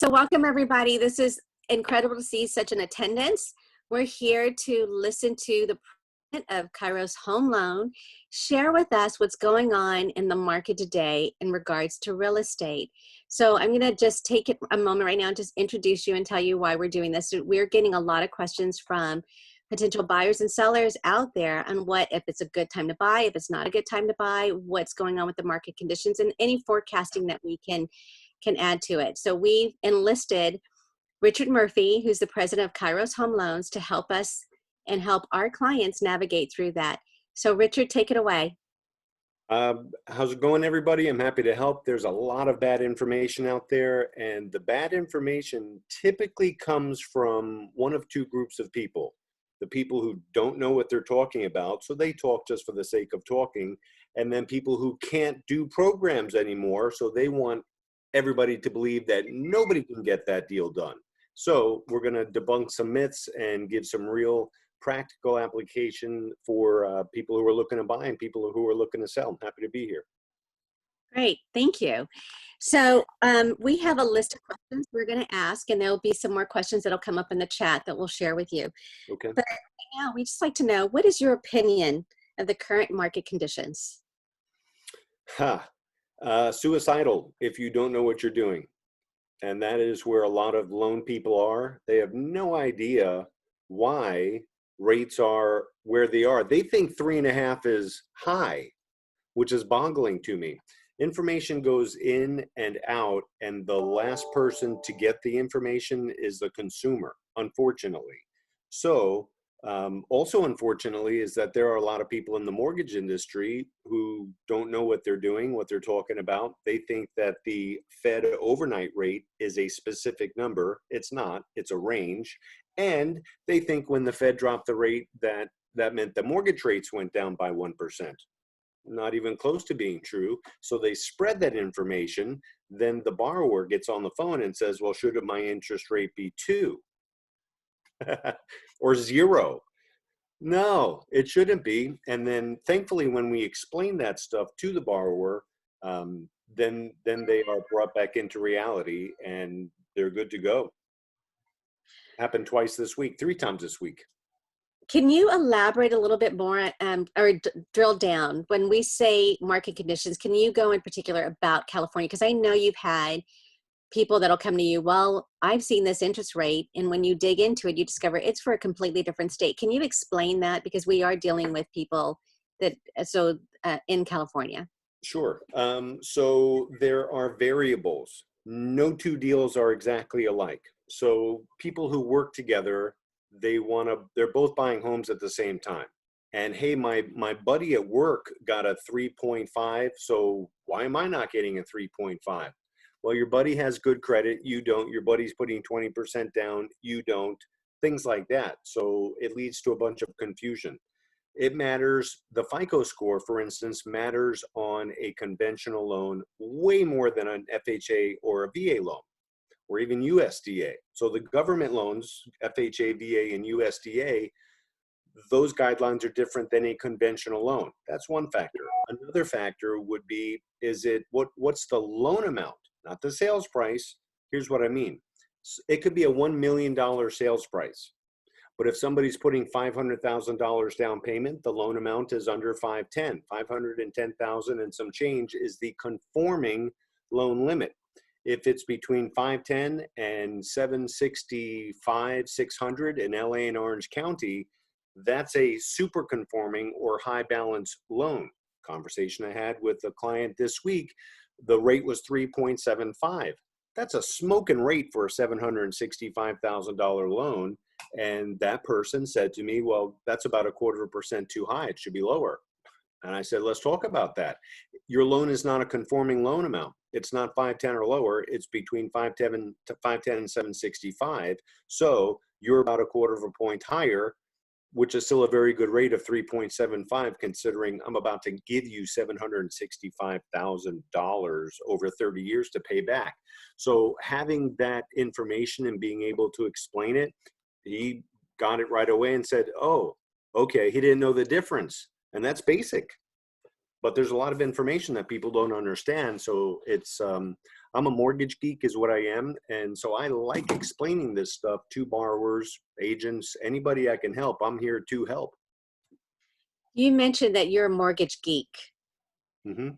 So welcome everybody. This is incredible to see such an attendance. We're here to listen to the president of KAIROS Home Loan share with us what's going on in the market today in regards to real estate. So I'm going to just take a moment right now and just introduce you and tell you why we're doing this. We're getting a lot of questions from potential buyers and sellers out there on if it's a good time to buy, if it's not a good time to buy, what's going on with the market conditions, and any forecasting that we can add to it. So we've enlisted Richard Murphy, who's the president of KAIROS Home Loans, to help us and help our clients navigate through that. So Richard, take it away. How's it going, everybody? I'm happy to help. There's a lot of bad information out there, and the bad information typically comes from one of two groups of people. The people who don't know what they're talking about, so they talk just for the sake of talking, and then people who can't do programs anymore, so they want everybody to believe that nobody can get that deal done. So we're going to debunk some myths and give some real practical application for people who are looking to buy and people who are looking to sell. I'm happy to be here. Great, thank you. So we have a list of questions we're going to ask, and there'll be some more questions that'll come up in the chat that we'll share with you. Okay. But right now, we'd just like to know, what is your opinion of the current market conditions? Suicidal if you don't know what you're doing. And that is where a lot of loan people are. They have no idea why rates are where they are. They think 3.5 is high, which is boggling to me. Information goes in and out, and the last person to get the information is the consumer, unfortunately. So also unfortunately is that there are a lot of people in the mortgage industry who don't know what they're doing, what they're talking about. They think that the Fed overnight rate is a specific number. It's not, it's a range. And they think when the Fed dropped the rate that meant the mortgage rates went down by 1%. Not even close to being true. So they spread that information. Then the borrower gets on the phone and says, well, should my interest rate be 2? Or 0? No, it shouldn't be. And then thankfully, when we explain that stuff to the borrower, then they are brought back into reality and they're good to go. Happened twice this week, 3 times this week. Can you elaborate a little bit more or drill down? When we say market conditions, can you go in particular about California? Because I know you've had people that'll come to you, well, I've seen this interest rate, and when you dig into it, you discover it's for a completely different state. Can you explain that? Because we are dealing with people that, in California. Sure. So there are variables. No two deals are exactly alike. So people who work together, they're both buying homes at the same time. And hey, my buddy at work got a 3.5, so why am I not getting a 3.5? Well, your buddy has good credit, you don't. Your buddy's putting 20% down, you don't. Things like that. So it leads to a bunch of confusion. It matters. The FICO score, for instance, matters on a conventional loan way more than an FHA or a VA loan, or even USDA. So the government loans, FHA, VA, and USDA, those guidelines are different than a conventional loan. That's one factor. Another factor would be, what's the loan amount? Not the sales price. Here's what I mean. It could be a $1 million sales price. But if somebody's putting $500,000 down payment, the loan amount is under 510. 510,000 and some change is the conforming loan limit. If it's between 510 and 765, 600 in LA and Orange County, that's a super conforming or high balance loan. Conversation I had with a client this week, the rate was 3.75. That's a smoking rate for a $765,000 loan. And that person said to me, well, that's about 0.25% too high. It should be lower. And I said, let's talk about that. Your loan is not a conforming loan amount. It's not 510 or lower. It's between 510 and 765. So you're about 0.25 point higher, which is still a very good rate of 3.75, considering I'm about to give you $765,000 over 30 years to pay back. So having that information and being able to explain it, he got it right away and said, oh, okay, he didn't know the difference. And that's basic. but there's a lot of information that people don't understand. So it's, I'm a mortgage geek is what I am. And so I like explaining this stuff to borrowers, agents, anybody I can help. I'm here to help. You mentioned that you're a mortgage geek. Mm-hmm.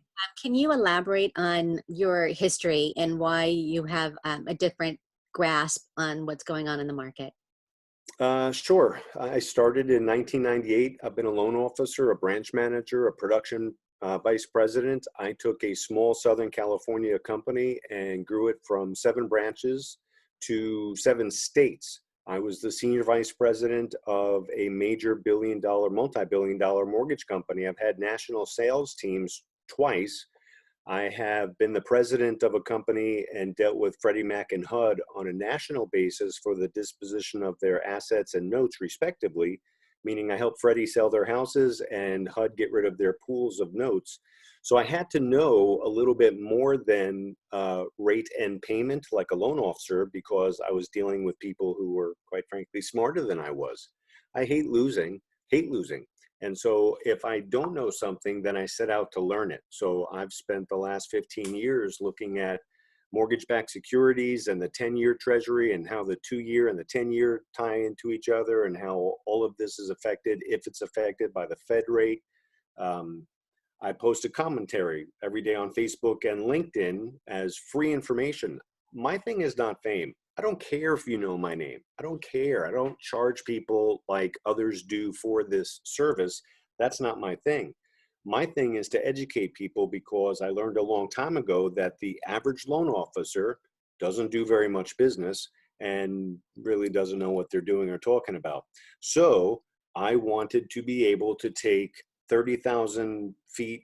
Can you elaborate on your history and why you have a different grasp on what's going on in the market? Sure. I started in 1998. I've been a loan officer, a branch manager, a production vice president. I took a small Southern California company and grew it from 7 branches to 7 states. I was the senior vice president of a major billion-dollar, multi-billion-dollar mortgage company. I've had national sales teams twice. I have been the president of a company and dealt with Freddie Mac and HUD on a national basis for the disposition of their assets and notes, respectively, meaning I helped Freddie sell their houses and HUD get rid of their pools of notes. So I had to know a little bit more than rate and payment like a loan officer, because I was dealing with people who were, quite frankly, smarter than I was. I hate losing. And so if I don't know something, then I set out to learn it. So I've spent the last 15 years looking at mortgage-backed securities and the 10-year treasury and how the 2-year and the 10-year tie into each other and how all of this is affected, if it's affected by the Fed rate. I post a commentary every day on Facebook and LinkedIn as free information. My thing is not fame. I don't care if you know my name. I don't care. I don't charge people like others do for this service. That's not my thing. My thing is to educate people, because I learned a long time ago that the average loan officer doesn't do very much business and really doesn't know what they're doing or talking about. So I wanted to be able to take 30,000 feet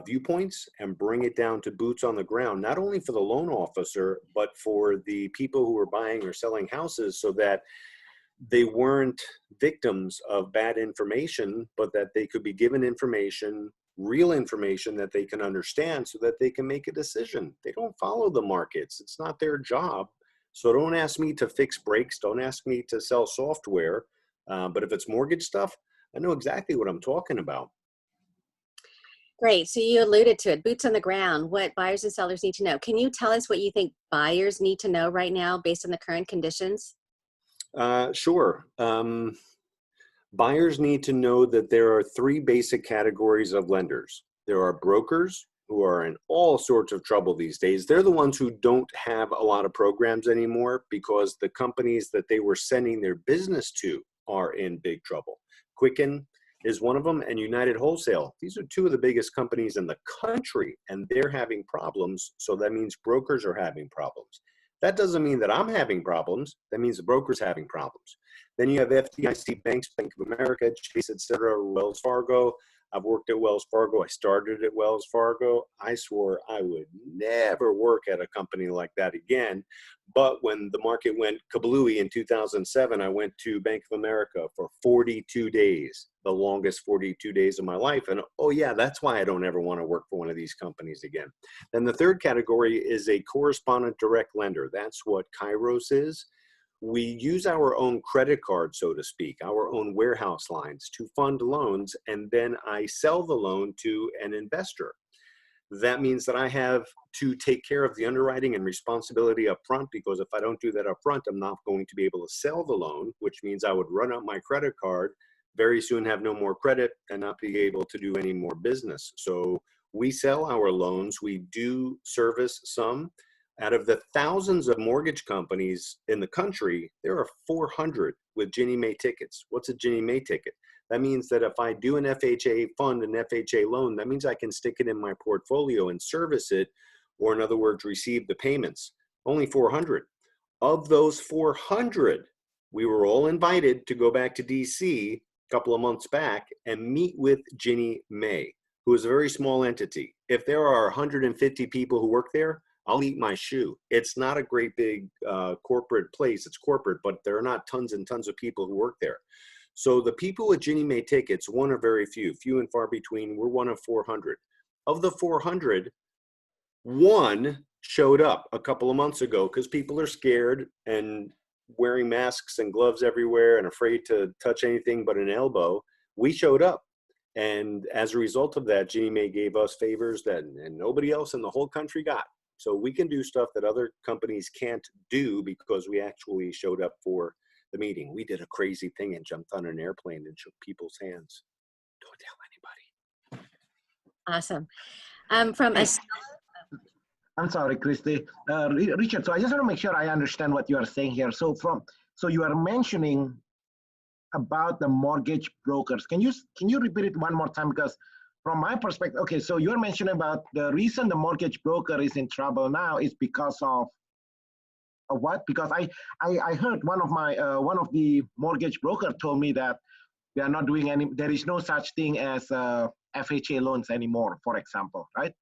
viewpoints and bring it down to boots on the ground, not only for the loan officer, but for the people who are buying or selling houses, so that they weren't victims of bad information, but that they could be given information, real information that they can understand, so that they can make a decision. They don't follow the markets. It's not their job. So don't ask me to fix breaks. Don't ask me to sell software. But if it's mortgage stuff, I know exactly what I'm talking about. Great. So you alluded to it, boots on the ground, what buyers and sellers need to know. Can you tell us what you think buyers need to know right now based on the current conditions? Sure. Buyers need to know that there are 3 basic categories of lenders. There are brokers, who are in all sorts of trouble these days. They're the ones who don't have a lot of programs anymore, because the companies that they were sending their business to are in big trouble. Quicken is one of them, and United Wholesale. These are 2 of the biggest companies in the country, and they're having problems. So that means brokers are having problems. That doesn't mean that I'm having problems. That means the broker's having problems. Then you have FDIC banks, Bank of America, Chase, etc., Wells Fargo. I've worked at Wells Fargo. I started at Wells Fargo. I swore I would never work at a company like that again. But when the market went kablooey in 2007, I went to Bank of America for 42 days, the longest 42 days of my life. And oh yeah, that's why I don't ever want to work for one of these companies again. Then the third category is a correspondent direct lender. That's what KAIROS is. We use our own credit card, so to speak, our own warehouse lines to fund loans, and then I sell the loan to an investor. That means that I have to take care of the underwriting and responsibility up front, because if I don't do that up front, I'm not going to be able to sell the loan, which means I would run up my credit card, very soon have no more credit, and not be able to do any more business. So we sell our loans. We do service some. Out of the thousands of mortgage companies in the country, there are 400 with Ginnie Mae tickets. What's a Ginnie Mae ticket? That means that if I do an FHA fund, an FHA loan, that means I can stick it in my portfolio and service it, or in other words, receive the payments. Only 400. Of those 400, we were all invited to go back to DC a couple of months back and meet with Ginnie Mae, who is a very small entity. If there are 150 people who work there, I'll eat my shoe. It's not a great big corporate place. It's corporate, but there are not tons and tons of people who work there. So the people with Ginnie Mae tickets, one are very few and far between. We're one of 400. Of the 400, one showed up a couple of months ago because people are scared and wearing masks and gloves everywhere and afraid to touch anything but an elbow. We showed up. And as a result of that, Ginnie Mae gave us favors that and nobody else in the whole country got. So we can do stuff that other companies can't do because we actually showed up for the meeting. We did a crazy thing and jumped on an airplane and shook people's hands. Don't tell anybody. Awesome. From a I'm sorry, Kristi. Richard, so I just want to make sure I understand what you are saying here. So you are mentioning about the mortgage brokers. Can you repeat it one more time? Because from my perspective, okay, so you're mentioning about the reason the mortgage broker is in trouble now is because of what? Because I heard one of the mortgage broker told me that they are not doing there is no such thing as FHA loans anymore, for example, right?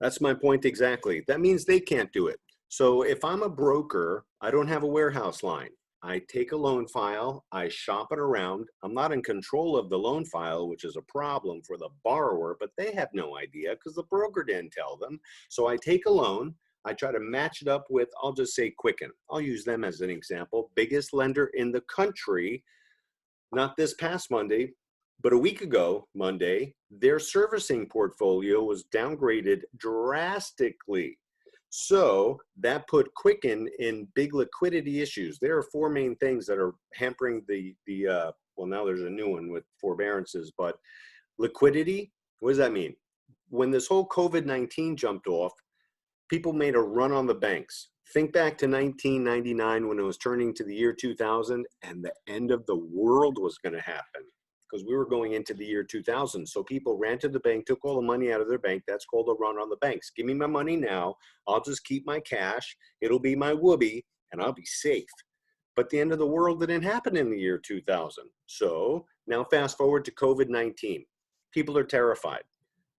That's my point exactly. That means they can't do it. So if I'm a broker, I don't have a warehouse line. I take a loan file, I shop it around. I'm not in control of the loan file, which is a problem for the borrower, but they have no idea because the broker didn't tell them. So I take a loan, I try to match it up with, I'll just say Quicken. I'll use them as an example. Biggest lender in the country, not this past Monday, but a week ago, Monday, their servicing portfolio was downgraded drastically. So that put Quicken in big liquidity issues. There are four main things that are hampering well, now there's a new one with forbearances, but liquidity, what does that mean? When this whole COVID-19 jumped off, people made a run on the banks. Think back to 1999 when it was turning to the year 2000 and the end of the world was going to happen because we were going into the year 2000. So people ran to the bank, took all the money out of their bank. That's called a run on the banks. Give me my money now. I'll just keep my cash. It'll be my whoopee and I'll be safe. But the end of the world didn't happen in the year 2000. So now fast forward to COVID-19. People are terrified.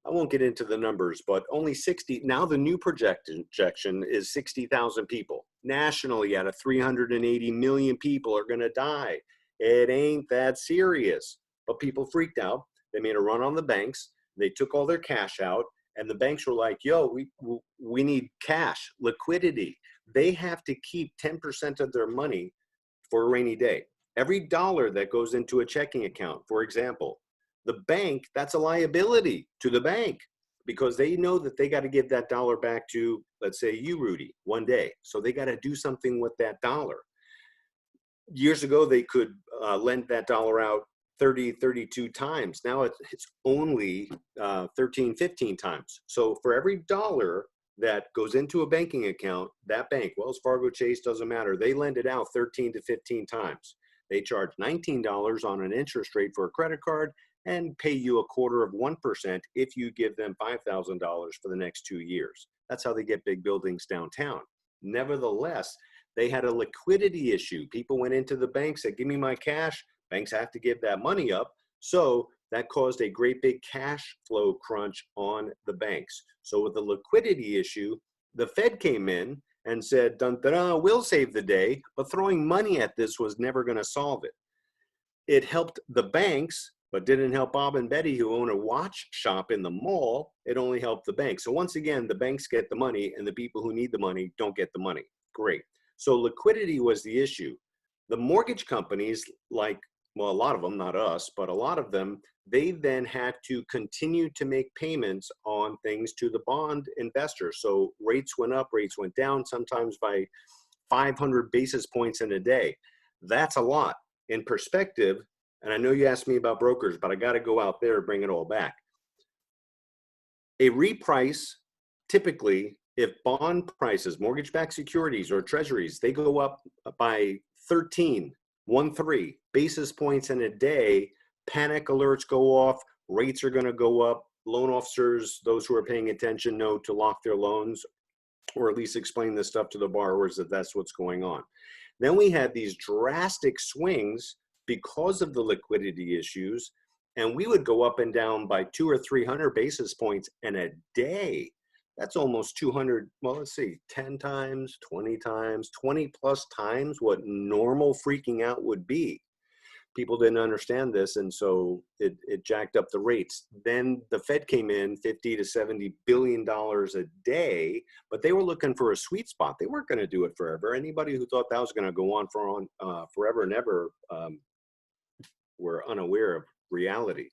I won't get into the numbers, but only 60, now the new projection is 60,000 people. Nationally, out of 380 million people are gonna die. It ain't that serious, but people freaked out. They made a run on the banks. They took all their cash out and the banks were like, yo, we need cash, liquidity. They have to keep 10% of their money for a rainy day. Every dollar that goes into a checking account, for example, the bank, that's a liability to the bank because they know that they got to give that dollar back to, let's say you, Rudy, one day. So they got to do something with that dollar. Years ago, they could lend that dollar out 30, 32 times. Now it's only 13, 15 times. So for every dollar that goes into a banking account, that bank, Wells Fargo, Chase, doesn't matter, they lend it out 13 to 15 times. They charge $19 on an interest rate for a credit card and pay you 0.25% if you give them $5,000 for the next 2 years. That's how they get big buildings downtown. Nevertheless, they had a liquidity issue. People went into the bank, said, give me my cash. Banks have to give that money up. So that caused a great big cash flow crunch on the banks. So with the liquidity issue, the Fed came in and said, dun, dun, dun, we'll save the day, but throwing money at this was never going to solve it. It helped the banks, but didn't help Bob and Betty who own a watch shop in the mall. It only helped the banks. So once again, the banks get the money and the people who need the money don't get the money. Great. So liquidity was the issue. The mortgage companies, like, well, a lot of them, not us, but a lot of them, they then had to continue to make payments on things to the bond investors. So rates went up, rates went down, sometimes by 500 basis points in a day. That's a lot. In perspective, and I know you asked me about brokers, but I got to go out there and bring it all back. A reprice, typically, if bond prices, mortgage-backed securities or treasuries, they go up by 13 basis points in a day, panic alerts go off, rates are going to go up, loan officers, those who are paying attention, know to lock their loans or at least explain this stuff to the borrowers that that's what's going on. Then we had these drastic swings because of the liquidity issues, and we would go up and down by 200 or 300 basis points in a day. That's almost 200, well, let's see, 10 times, 20 times, 20 plus times what normal freaking out would be. People didn't understand this, and so it jacked up the rates. Then the Fed came in, $50 to $70 billion a day, but they were looking for a sweet spot. They weren't going to do it forever. Anybody who thought that was going to go on forever and ever were unaware of reality.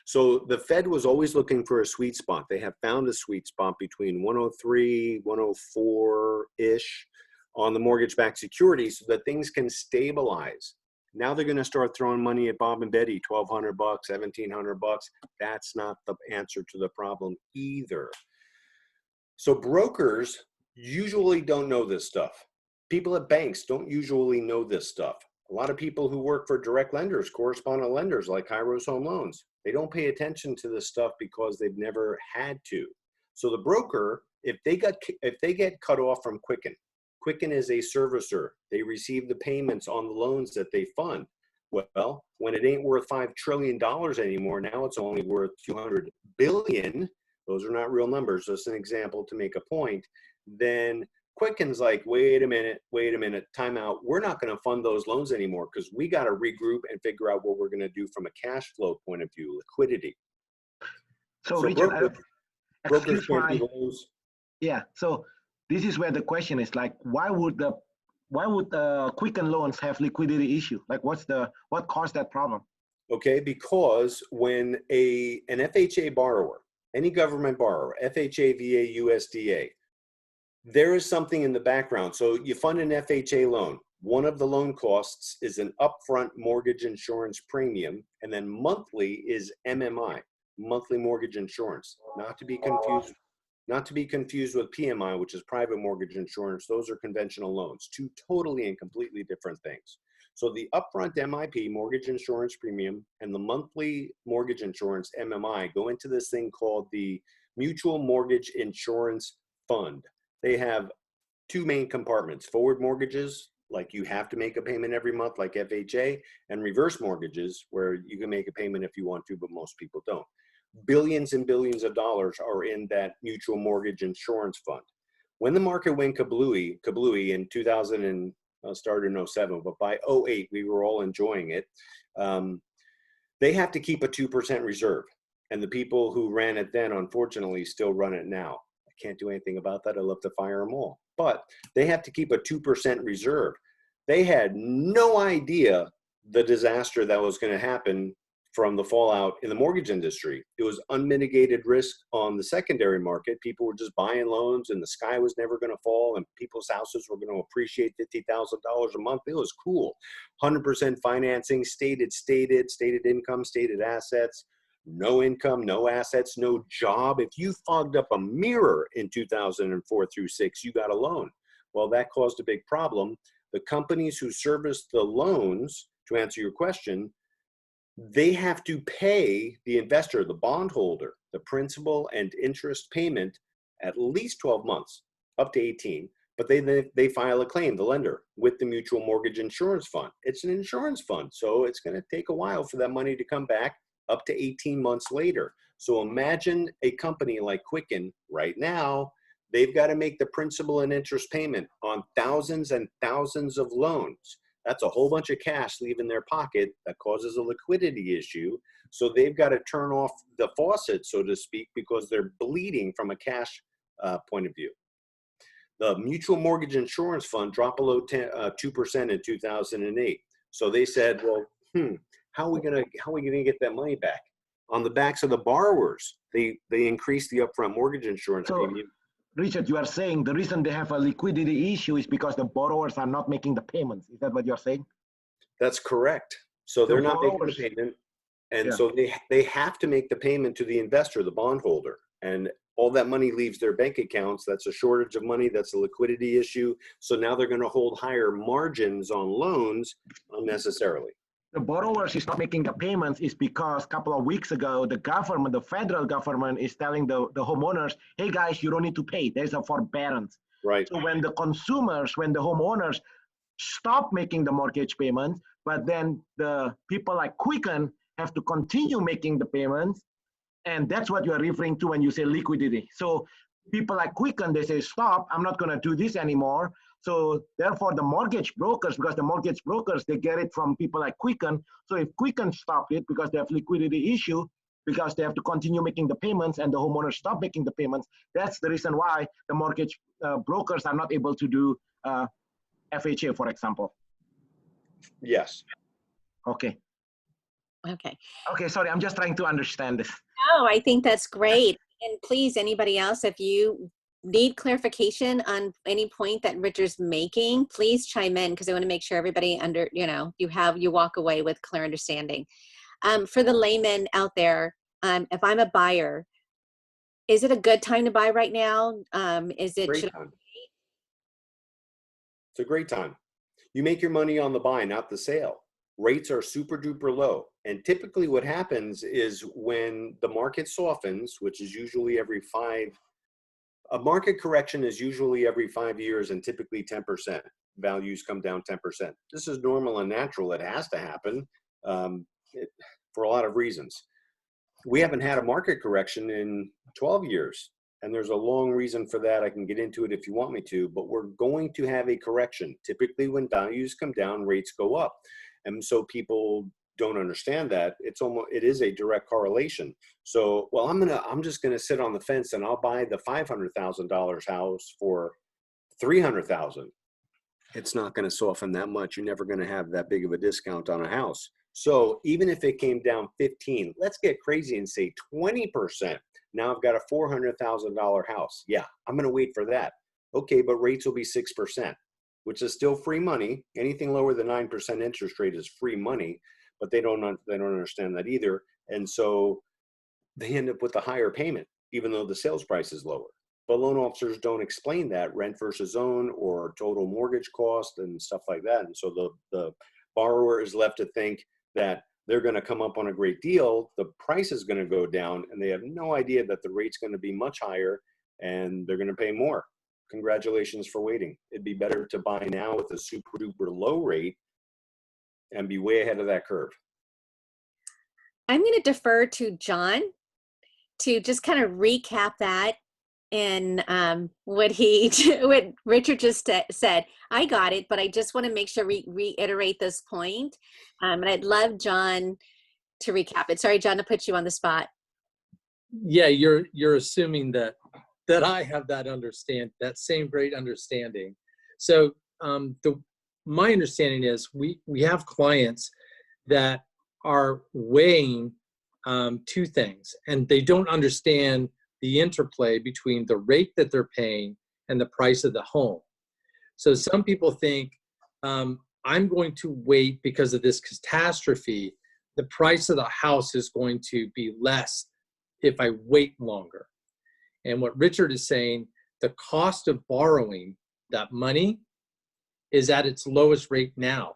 So the Fed was always looking for a sweet spot. They have found a sweet spot between 103, 104-ish on the mortgage-backed securities so that things can stabilize. Now they're going to start throwing money at Bob and Betty, $1,200, $1,700. That's not the answer to the problem either. So brokers usually don't know this stuff. People at banks don't usually know this stuff. A lot of people who work for direct lenders, correspondent lenders like KAIROS Home Loans, they don't pay attention to this stuff because they've never had to. So the broker, if they get cut off from Quicken, Quicken is a servicer. They receive the payments on the loans that they fund. Well, when it ain't worth $5 trillion anymore, now it's only worth $200 billion. Those are not real numbers, just an example to make a point. Then Quicken's like, wait a minute, time out. We're not going to fund those loans anymore because we got to regroup and figure out what we're going to do from a cash flow point of view, liquidity. So Richard, brokers can't do those. Yeah. So this is where the question is like, why would Quicken loans have liquidity issue? Like, what caused that problem? Okay, because when an FHA borrower, any government borrower, FHA, VA, USDA, there is something in the background. So you fund an FHA loan. One of the loan costs is an upfront mortgage insurance premium, and then monthly is MMI, monthly mortgage insurance. Not to be confused with PMI, which is private mortgage insurance. Those are conventional loans, two totally and completely different things. So the upfront MIP, mortgage insurance premium, and the monthly mortgage insurance, MMI, go into this thing called the Mutual Mortgage Insurance Fund. They have two main compartments: forward mortgages, like you have to make a payment every month like FHA, and reverse mortgages, where you can make a payment if you want to, but most people don't. Billions and billions of dollars are in that mutual mortgage insurance fund. When the market went kablooey in 2000 and started in 07, but by 08, we were all enjoying it. They have to keep a 2% reserve. And the people who ran it then, unfortunately, still run it now. I can't do anything about that. I'd love to fire them all. But they have to keep a 2% reserve. They had no idea the disaster that was going to happen from the fallout in the mortgage industry. It was unmitigated risk on the secondary market. People were just buying loans and the sky was never going to fall and people's houses were going to appreciate $50,000 a month. It was cool. 100% financing, stated income, stated assets, no income, no assets, no job. If you fogged up a mirror in 2004 through 6, you got a loan. Well, that caused a big problem. The companies who serviced the loans, to answer your question, they have to pay the investor, the bondholder, the principal and interest payment at least 12 months, up to 18, but they file a claim, the lender, with the Mutual Mortgage Insurance Fund. It's an insurance fund, so it's going to take a while for that money to come back, up to 18 months later. So imagine a company like Quicken right now, they've got to make the principal and interest payment on thousands and thousands of loans. That's a whole bunch of cash leaving their pocket that causes a liquidity issue. So they've got to turn off the faucet, so to speak, because they're bleeding from a cash point of view. The Mutual Mortgage Insurance Fund dropped below 2% in 2008. So they said, well, how are we gonna get that money back? On the backs of the borrowers, they increased the upfront mortgage insurance premium. Richard, you are saying the reason they have a liquidity issue is because the borrowers are not making the payments. Is that what you're saying? That's correct. So they're not making the payment. And so they have to make the payment to the investor, the bondholder. And all that money leaves their bank accounts. That's a shortage of money. That's a liquidity issue. So now they're going to hold higher margins on loans unnecessarily. The borrowers is not making the payments is because a couple of weeks ago, the government, the federal government is telling the homeowners, hey guys, you don't need to pay. There's a forbearance. Right. So when the consumers, when the homeowners stop making the mortgage payments, but then the people like Quicken have to continue making the payments. And that's what you are referring to when you say liquidity. So people like Quicken, they say, stop, I'm not going to do this anymore. So therefore, the mortgage brokers, because the mortgage brokers, they get it from people like Quicken. So if Quicken stop it because they have liquidity issue, because they have to continue making the payments and the homeowners stop making the payments, that's the reason why the mortgage brokers are not able to do FHA, for example. Yes. Okay. Okay. Okay, sorry, I'm just trying to understand this. Oh, I think that's great. And please, anybody else, if you need clarification on any point that Richard's making, please chime in, because I want to make sure everybody you walk away with clear understanding. For the layman out there, if I'm a buyer, is it a good time to buy right now? Great time. It's a great time. You make your money on the buy, not the sale. Rates are super duper low. And typically what happens is when the market softens, which is usually a market correction is usually every 5 years and typically 10%. Values come down 10%. This is normal and natural. It has to happen for a lot of reasons. We haven't had a market correction in 12 years. And there's a long reason for that. I can get into it if you want me to, but we're going to have a correction. Typically when values come down, rates go up. And so people don't understand that. It is a direct correlation. So, well, I'm just gonna sit on the fence and I'll buy the $500,000 house for $300,000. It's not gonna soften that much. You're never gonna have that big of a discount on a house. So even if it came down 15, let's get crazy and say 20%. Now I've got a $400,000 house. Yeah, I'm gonna wait for that. Okay, but rates will be 6%, which is still free money. Anything lower than 9% interest rate is free money, but they don't understand that either. And so they end up with a higher payment, even though the sales price is lower. But loan officers don't explain that, rent versus own or total mortgage cost and stuff like that. And so the borrower is left to think that they're going to come up on a great deal, the price is going to go down, and they have no idea that the rate's going to be much higher and they're going to pay more. Congratulations for waiting. It'd be better to buy now with a super duper low rate and be way ahead of that curve. I'm going to defer to John to just kind of recap that and what Richard just said. I got it, but I just want to make sure we reiterate this point. And I'd love John to recap it. Sorry, John, to put you on the spot. Yeah, you're assuming that I have that same great understanding. So my understanding is we have clients that are weighing two things, and they don't understand the interplay between the rate that they're paying and the price of the home. So some people think, I'm going to wait because of this catastrophe. The price of the house is going to be less if I wait longer. And what Richard is saying, the cost of borrowing that money is at its lowest rate now.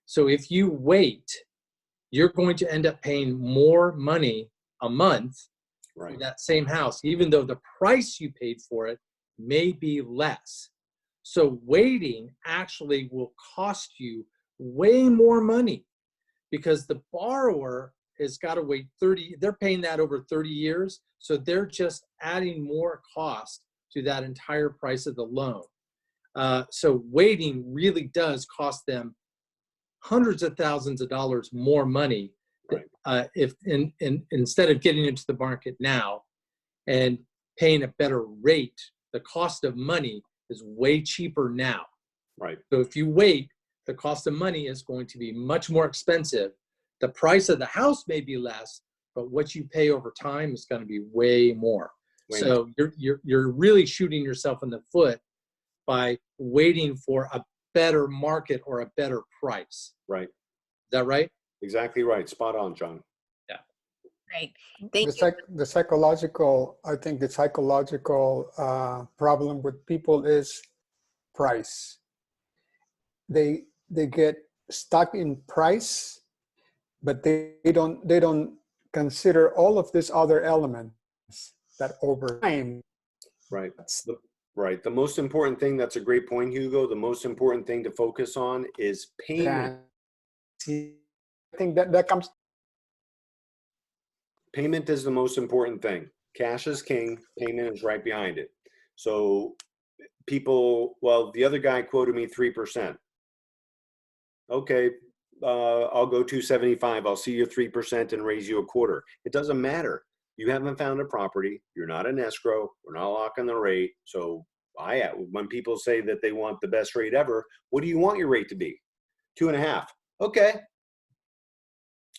So if you wait, you're going to end up paying more money a month for that same house, even though the price you paid for it may be less. So waiting actually will cost you way more money because the borrower has got to wait they're paying that over 30 years. So they're just adding more cost to that entire price of the loan. So waiting really does cost them hundreds of thousands of dollars more money if instead of getting into the market now and paying a better rate. The cost of money is way cheaper now. Right. So if you wait, the cost of money is going to be much more expensive. The price of the house may be less, but what you pay over time is going to be way more. So you're really shooting yourself in the foot by waiting for a better market or a better price. Right. Is that right? Exactly right. Spot on, John. Yeah. Great. Thank you. The psychological, I think the psychological problem with people is price. They get stuck in price, but they don't consider all of these other elements that over time. Right. Right. The most important thing, that's a great point, Hugo. The most important thing to focus on is payment. I think that comes. Payment is the most important thing. Cash is king. Payment is right behind it. So people, well, the other guy quoted me 3%. Okay, I'll go 275. I'll see your 3% and raise you a quarter. It doesn't matter. You haven't found a property. You're not in escrow. We're not locking the rate. So when people say that they want the best rate ever, what do you want your rate to be? 2.5. Okay.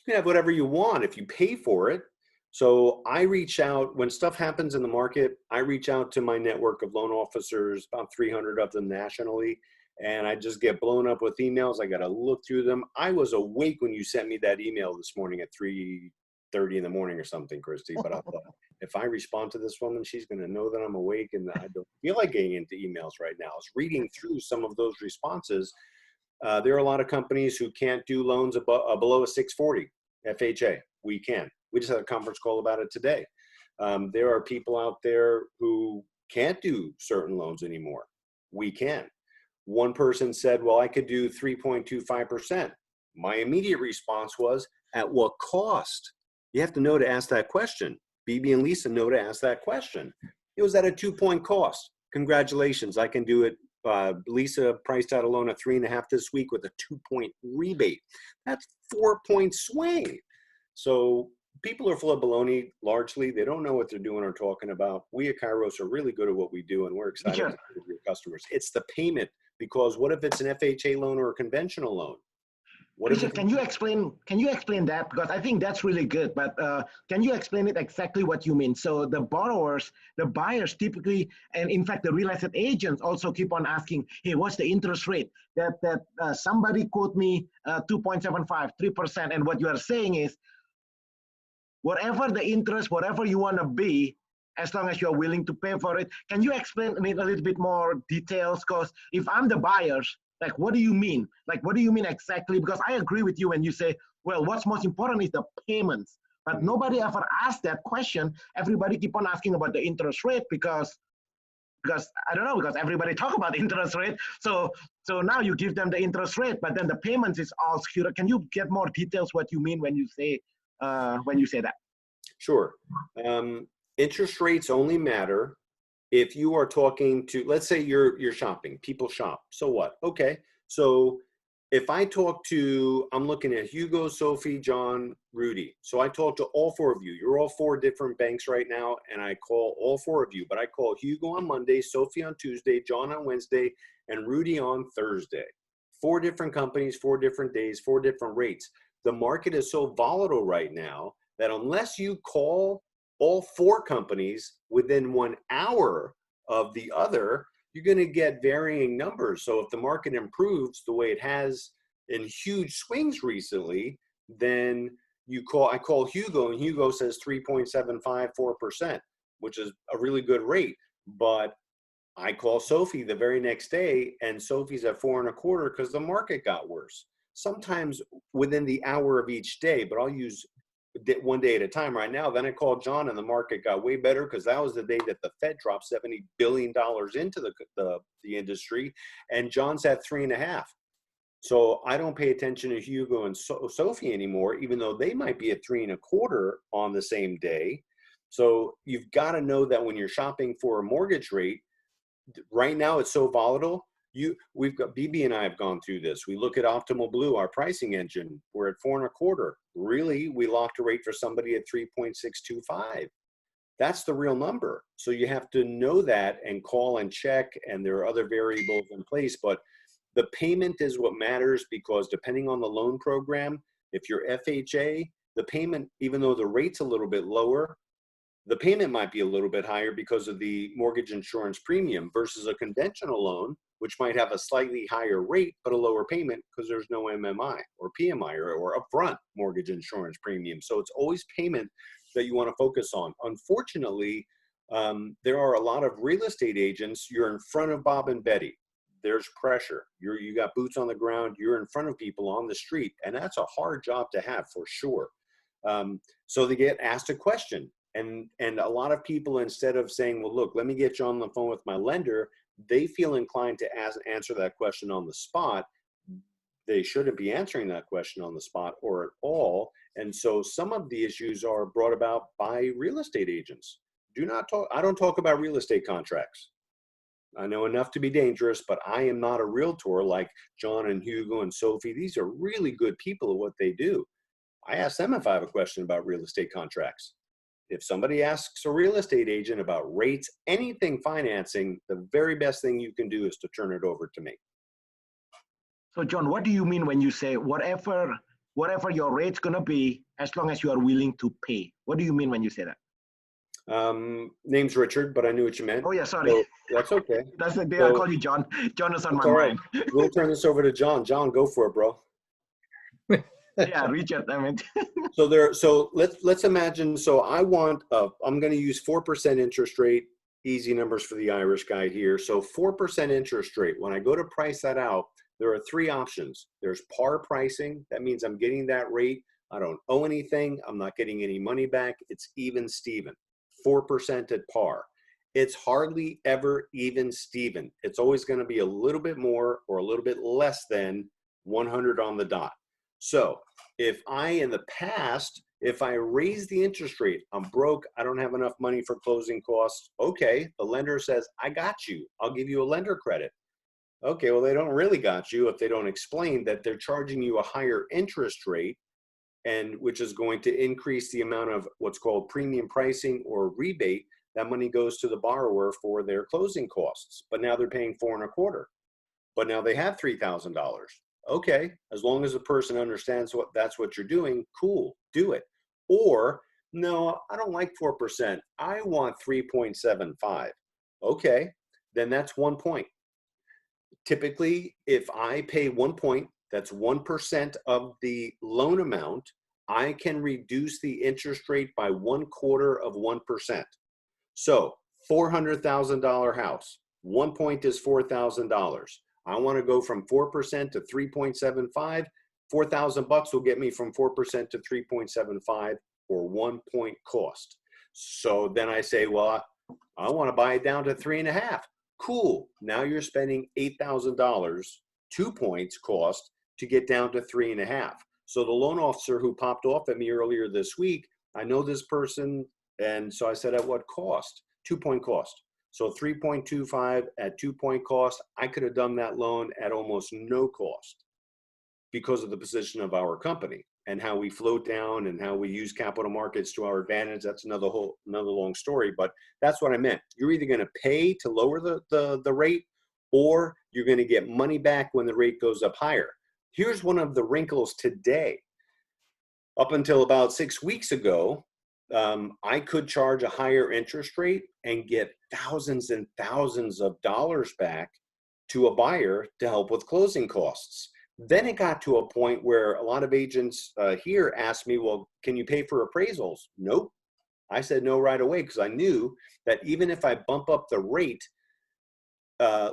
You can have whatever you want if you pay for it. So I reach out when stuff happens in the market. I reach out to my network of loan officers, about 300 of them nationally, and I just get blown up with emails. I got to look through them. I was awake when you sent me that email this morning at 3:30 in the morning or something, Kristi. But I thought, if I respond to this woman, she's going to know that I'm awake, and I don't feel like getting into emails right now. I was reading through some of those responses. There are a lot of companies who can't do loans below a 640 FHA. We can. We just had a conference call about it today. There are people out there who can't do certain loans anymore. We can. One person said, well, I could do 3.25%. My immediate response was, at what cost? You have to know to ask that question. BB and Lisa know to ask that question. It was at a 2-point cost. Congratulations, I can do it. Lisa priced out a loan at 3.5 this week with a 2-point rebate. That's 4-point swing. So people are full of baloney largely. They don't know what they're doing or talking about. We at KAIROS are really good at what we do, and we're excited to serve your customers. It's the payment, because what if it's an FHA loan or a conventional loan? Richard, can you explain that? Because I think that's really good, but can you explain it exactly what you mean? So the borrowers, the buyers typically, and in fact, the real estate agents also keep on asking, hey, what's the interest rate? That somebody quote me 2.75, 3%. And what you are saying is, whatever the interest, whatever you want to be, as long as you're willing to pay for it. Can you explain me a little bit more details? Because if I'm the buyers, like, what do you mean? Like, what do you mean exactly? Because I agree with you when you say, well, what's most important is the payments. But nobody ever asked that question. Everybody keep on asking about the interest rate because I don't know, because everybody talk about interest rate. So now you give them the interest rate, but then the payments is all skewed. Can you get more details what you mean when you say that? Sure. Interest rates only matter if you are talking to, let's say you're shopping, people shop. So what? Okay. So if I talk to, I'm looking at Hugo, Sophie, John, Rudy. So I talk to all 4 of you. You're all 4 different banks right now, and I call all 4 of you. But I call Hugo on Monday, Sophie on Tuesday, John on Wednesday, and Rudy on Thursday. 4 different companies, 4 different days, 4 different rates. The market is so volatile right now that unless you call all 4 companies within 1 hour of the other, you're going to get varying numbers. So if the market improves the way it has in huge swings recently, then I call Hugo, and Hugo says 3.75, 4%, which is a really good rate. But I call Sophie the very next day, and Sophie's at 4.25 because the market got worse. Sometimes within the hour of each day, but I'll use one day at a time right now. Then I called John, and the market got way better because that was the day that the Fed dropped $70 billion into the industry, and John's at 3.5. So I don't pay attention to Hugo and Sophie anymore, even though they might be at 3.25 on the same day. So you've got to know that when you're shopping for a mortgage rate, right now it's so volatile. We've got, BB and I have gone through this. We look at Optimal Blue, our pricing engine. We're at 4.25. Really, we locked a rate for somebody at 3.625. That's the real number. So you have to know that and call and check, and there are other variables in place. But the payment is what matters, because depending on the loan program, if you're FHA, the payment, even though the rate's a little bit lower, the payment might be a little bit higher because of the mortgage insurance premium versus a conventional loan, which might have a slightly higher rate but a lower payment because there's no MMI or PMI or upfront mortgage insurance premium. So it's always payment that you want to focus on. Unfortunately, there are a lot of real estate agents. You're in front of Bob and Betty. There's pressure. You got boots on the ground. You're in front of people on the street, and that's a hard job to have for sure. So they get asked a question. And a lot of people, instead of saying, well, look, let me get you on the phone with my lender, they feel inclined to answer that question on the spot. They shouldn't be answering that question on the spot or at all. And so some of the issues are brought about by real estate agents. I don't talk about real estate contracts. I know enough to be dangerous, but I am not a realtor like John and Hugo and Sophie. These are really good people at what they do. I ask them if I have a question about real estate contracts. If somebody asks a real estate agent about rates, anything financing, the very best thing you can do is to turn it over to me. So John, what do you mean when you say whatever whatever your rate's going to be, as long as you are willing to pay. What do you mean when you say that? Name's Richard, but I knew what you meant. Oh, yeah, sorry. So that's okay. That's the day So, I call you John. John is on my all right. mind. We'll turn this over to John. John, go for it, bro. Yeah, Richard, I mean. So let's imagine, so I want, I'm going to use 4% interest rate, easy numbers for the Irish guy here. So 4% interest rate, when I go to price that out, there are three options. There's par pricing. That means I'm getting that rate. I don't owe anything. I'm not getting any money back. It's even Steven, 4% at par. It's hardly ever even Steven. It's always going to be a little bit more or a little bit less than 100 on the dot. So if I, in the past, if I raise the interest rate, I'm broke, I don't have enough money for closing costs. Okay, the lender says, I got you. I'll give you a lender credit. Okay, well, they don't really got you if they don't explain that they're charging you a higher interest rate, and which is going to increase the amount of what's called premium pricing or rebate. That money goes to the borrower for their closing costs, but now they're paying 4.25. But now they have $3,000. Okay, as long as the person understands that's what you're doing, cool, do it. Or, no, I don't like 4%. I want 3.75. Okay, then that's 1 point. Typically, if I pay 1 point, that's 1% of the loan amount, I can reduce the interest rate by 1/4%. So $400,000 house, 1 point is $4,000. I want to go from 4% to 3.75. $4,000 will get me from 4% to 3.75 or 1 point cost. So then I say, well, I want to buy it down to 3.5. Cool. Now you're spending $8,000, 2 points cost to get down to 3.5. So the loan officer who popped off at me earlier this week, I know this person, and so I said, at what cost? 2 point cost. So 3.25 at 2 point cost, I could have done that loan at almost no cost because of the position of our company and how we float down and how we use capital markets to our advantage. That's another long story, but that's what I meant. You're either going to pay to lower the rate, or you're going to get money back when the rate goes up higher. Here's one of the wrinkles today. Up until about 6 weeks ago, I could charge a higher interest rate and get thousands and thousands of dollars back to a buyer to help with closing costs. Then it got to a point where a lot of agents here asked me, well, can you pay for appraisals? Nope. I said no right away because I knew that even if I bump up the rate,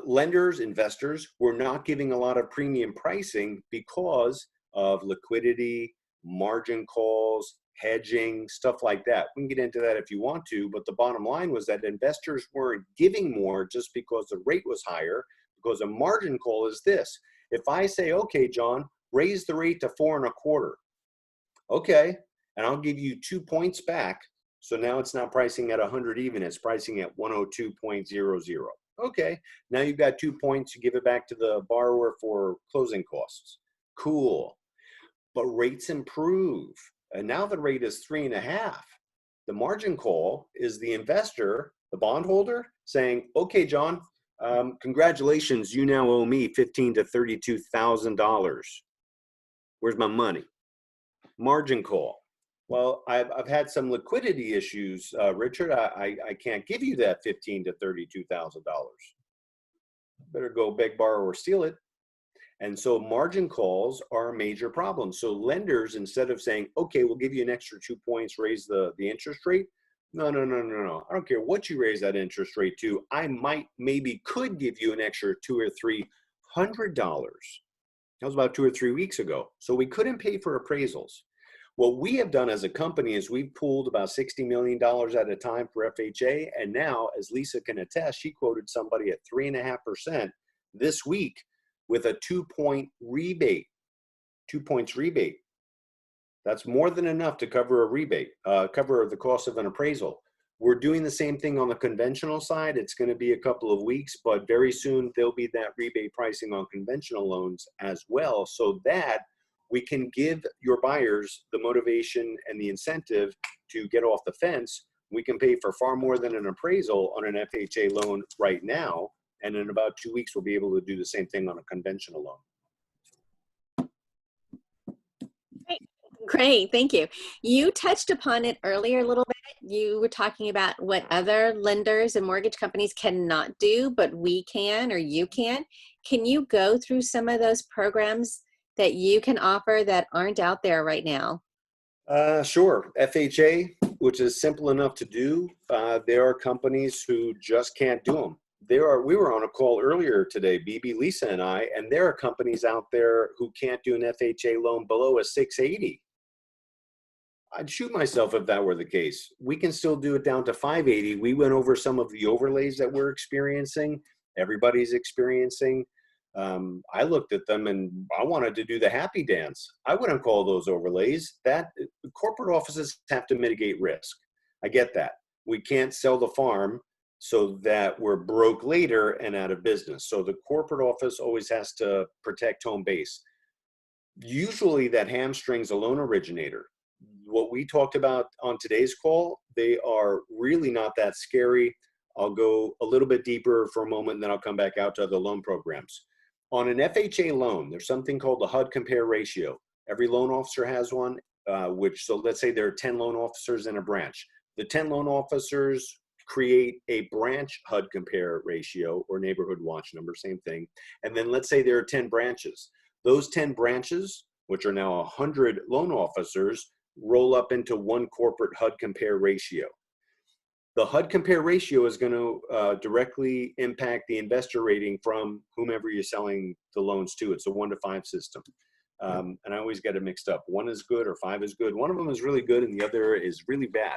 lenders, investors were not giving a lot of premium pricing because of liquidity, margin calls, hedging, stuff like that. We can get into that if you want to, but the bottom line was that investors weren't giving more just because the rate was higher, because a margin call is this. If I say, okay, John, raise the rate to 4.25. Okay, and I'll give you 2 points back. So now it's not pricing at 100 even, it's pricing at 102.00. Okay, now you've got 2 points, you give it back to the borrower for closing costs. Cool, but rates improve. And now the rate is 3.5. The margin call is the investor, the bondholder, saying, okay, John, congratulations, you now owe me $15,000 to $32,000. Where's my money? Margin call. Well, I've had some liquidity issues, Richard. I can't give you that $15,000 to $32,000. Better go beg, borrow, or steal it. And so margin calls are a major problem. So lenders, instead of saying, okay, we'll give you an extra 2 points, raise the interest rate. No. I don't care what you raise that interest rate to. I could give you an extra $200 or $300. That was about 2 or 3 weeks ago. So we couldn't pay for appraisals. What we have done as a company is we've pooled about $60 million at a time for FHA. And now, as Lisa can attest, she quoted somebody at 3.5% this week with a 2 point rebate, 2 points rebate. That's more than enough to cover a rebate, cover the cost of an appraisal. We're doing the same thing on the conventional side. It's going to be a couple of weeks, but very soon there'll be that rebate pricing on conventional loans as well, so that we can give your buyers the motivation and the incentive to get off the fence. We can pay for far more than an appraisal on an FHA loan right now, and in about 2 weeks, we'll be able to do the same thing on a conventional loan. Great. Great, thank you. You touched upon it earlier a little bit. You were talking about what other lenders and mortgage companies cannot do, but we can or you can. Can you go through some of those programs that you can offer that aren't out there right now? Sure. FHA, which is simple enough to do. There are companies who just can't do them. We were on a call earlier today, BB, Lisa, and I, and there are companies out there who can't do an FHA loan below a 680. I'd shoot myself if that were the case. We can still do it down to 580. We went over some of the overlays that we're experiencing, everybody's experiencing. I looked at them and I wanted to do the happy dance. I wouldn't call those overlays. That corporate offices have to mitigate risk. I get that. We can't sell the farm so that we're broke later and out of business. So the corporate office always has to protect home base. Usually that hamstrings a loan originator. What we talked about on today's call, they are really not that scary. I'll go a little bit deeper for a moment and then I'll come back out to other loan programs. On an FHA loan, there's something called the HUD compare ratio. Every loan officer has one, so let's say there are 10 loan officers in a branch. The 10 loan officers create a branch HUD compare ratio or neighborhood watch number, same thing. And then let's say there are 10 branches. Those 10 branches, which are now 100 loan officers, roll up into one corporate HUD compare ratio. The HUD compare ratio is going to directly impact the investor rating from whomever you're selling the loans to. It's a 1 to 5 system. And I always get it mixed up. 1 is good or 5 is good. One of them is really good and the other is really bad.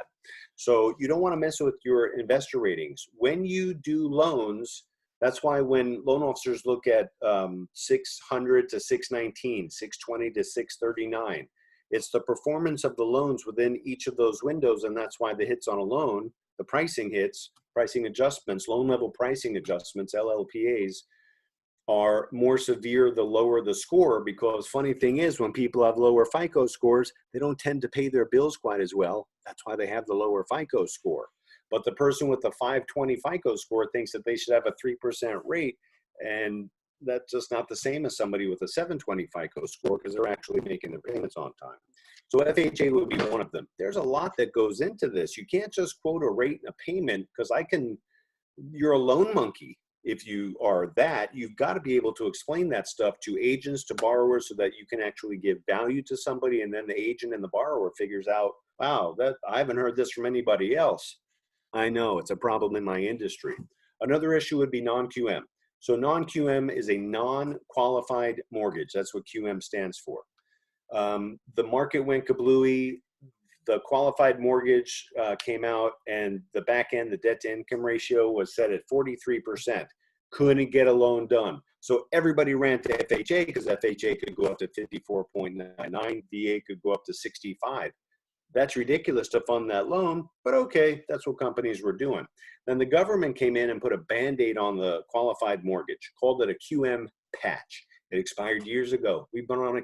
So you don't want to mess with your investor ratings. When you do loans, that's why when loan officers look at 600 to 619, 620 to 639, it's the performance of the loans within each of those windows. And that's why the hits on a loan, the pricing hits, pricing adjustments, loan level pricing adjustments, LLPAs, are more severe the lower the score, because funny thing is when people have lower FICO scores, they don't tend to pay their bills quite as well. That's why they have the lower FICO score. But the person with the 520 FICO score thinks that they should have a 3% rate, and that's just not the same as somebody with a 720 FICO score because they're actually making their payments on time. So FHA would be one of them. There's a lot that goes into this. You can't just quote a rate and a payment because you're a loan monkey. If you are that, you've got to be able to explain that stuff to agents, to borrowers, so that you can actually give value to somebody, and then the agent and the borrower figures out, wow, I haven't heard this from anybody else. I know, it's a problem in my industry. Another issue would be non-QM. So non-QM is a non-qualified mortgage. That's what QM stands for. The market went kablooey. The qualified mortgage came out, and the back end, the debt to income ratio was set at 43%. Couldn't get a loan done. So everybody ran to FHA because FHA could go up to 54.99. VA could go up to 65. That's ridiculous to fund that loan, but okay, that's what companies were doing. Then the government came in and put a Band-Aid on the qualified mortgage, called it a QM patch. It expired years ago. We've been on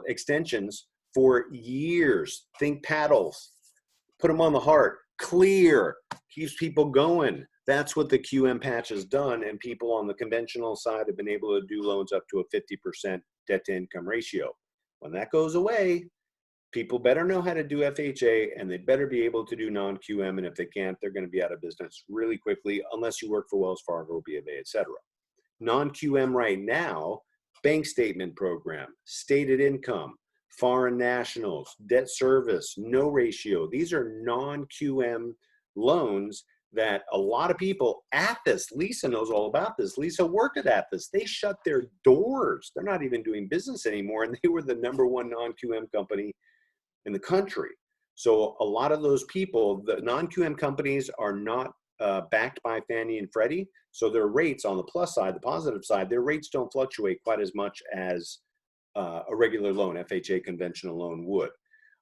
extensions for years. Think paddles, put them on the heart, clear, keeps people going. That's what the QM patch has done, and people on the conventional side have been able to do loans up to a 50% debt to income ratio. When that goes away, people better know how to do FHA, and they better be able to do non-QM, and if they can't, they're going to be out of business really quickly, unless you work for Wells Fargo, B of A, etc. Non-QM right now, bank statement program, stated income, foreign nationals, debt service, no ratio. These are non-QM loans that a lot of people at this, Lisa knows all about this. Lisa worked at this. They shut their doors. They're not even doing business anymore, and they were the #1 non-QM company in the country. So a lot of those people, the non-QM companies are not backed by Fannie and Freddie. So their rates on the plus side, the positive side, their rates don't fluctuate quite as much as a regular loan, FHA conventional loan would.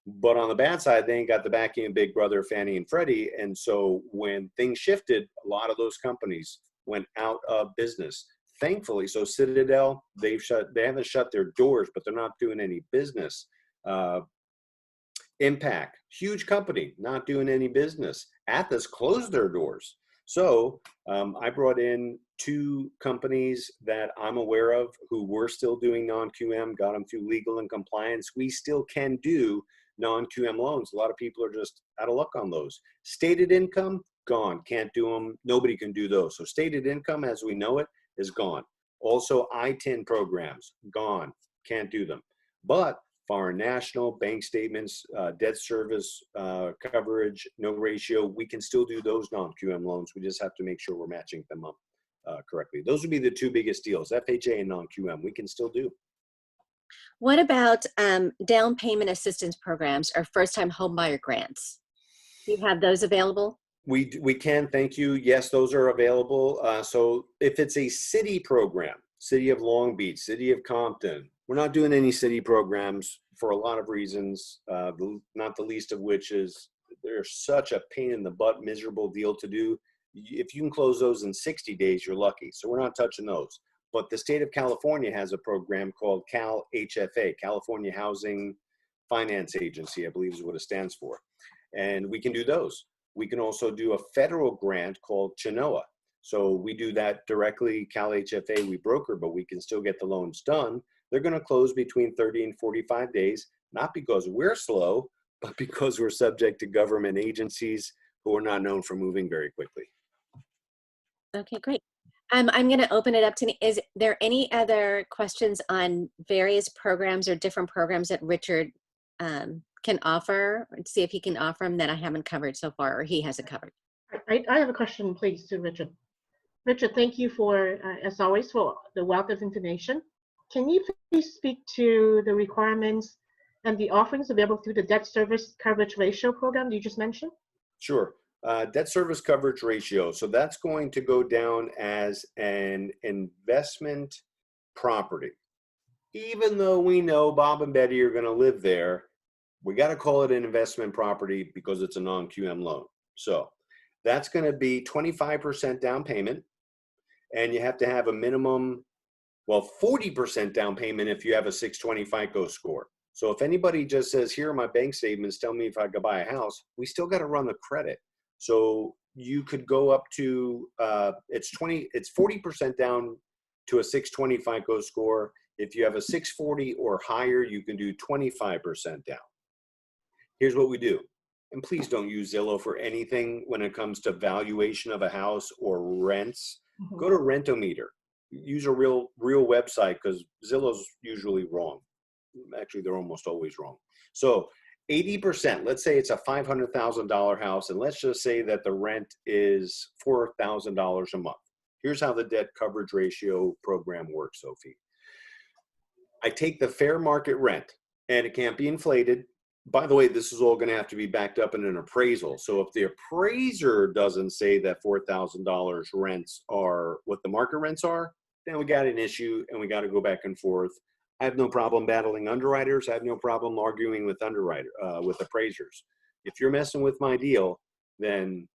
But on the bad side, they ain't got the backing of Big Brother, Fannie and Freddie. And so when things shifted, a lot of those companies went out of business. Thankfully, so Citadel, they haven't shut their doors, but they're not doing any business. Impact, huge company, not doing any business. Athos closed their doors. So I brought in 2 companies that I'm aware of who were still doing non-QM, got them through legal and compliance. We still can do non-QM loans. A lot of people are just out of luck on those. Stated income, gone, can't do them. Nobody can do those. So stated income as we know it is gone. Also ITIN programs, gone, can't do them. But foreign national, bank statements, debt service coverage, no ratio, we can still do those non-QM loans. We just have to make sure we're matching them up correctly. Those would be the 2 biggest deals, FHA and non-QM, we can still do. What about down payment assistance programs or first-time homebuyer grants? Do you have those available? We can, thank you. Yes, those are available. So if it's a city program, City of Long Beach, City of Compton, we're not doing any city programs for a lot of reasons, not the least of which is they're such a pain in the butt, miserable deal to do. If you can close those in 60 days, you're lucky. So we're not touching those. But the state of California has a program called CalHFA, California Housing Finance Agency, I believe is what it stands for. And we can do those. We can also do a federal grant called Chenoa. So we do that directly, CalHFA, we broker, but we can still get the loans done. They're going to close between 30 and 45 days, not because we're slow, but because we're subject to government agencies who are not known for moving very quickly. Okay, great. I'm going to open it up to, is there any other questions on various programs or different programs that Richard can offer, see if he can offer them that I haven't covered so far or he hasn't covered? I have a question, please, to Richard. Richard, thank you for, as always, for the wealth of information. Can you please speak to the requirements and the offerings available through the debt service coverage ratio program you just mentioned? Sure. Debt service coverage ratio. So that's going to go down as an investment property. Even though we know Bob and Betty are going to live there, we got to call it an investment property because it's a non-QM loan. So that's going to be 25% down payment, and you have to have a minimum, well, 40% down payment if you have a 620 FICO score. So if anybody just says, here are my bank statements, tell me if I could buy a house, we still got to run the credit. So you could go up to, it's 40% down to a 620 FICO score. If you have a 640 or higher, you can do 25% down. Here's what we do. And please don't use Zillow for anything when it comes to valuation of a house or rents. Mm-hmm. Go to Rentometer. Use a real website because Zillow's usually wrong. Actually, they're almost always wrong. So 80%, let's say it's a $500,000 house, and let's just say that the rent is $4,000 a month. Here's how the debt coverage ratio program works, Sophie. I take the fair market rent, and it can't be inflated. By the way, this is all going to have to be backed up in an appraisal. So if the appraiser doesn't say that $4,000 rents are what the market rents are, then we got an issue and we got to go back and forth. I have no problem battling underwriters. I have no problem arguing with with appraisers. If you're messing with my deal, then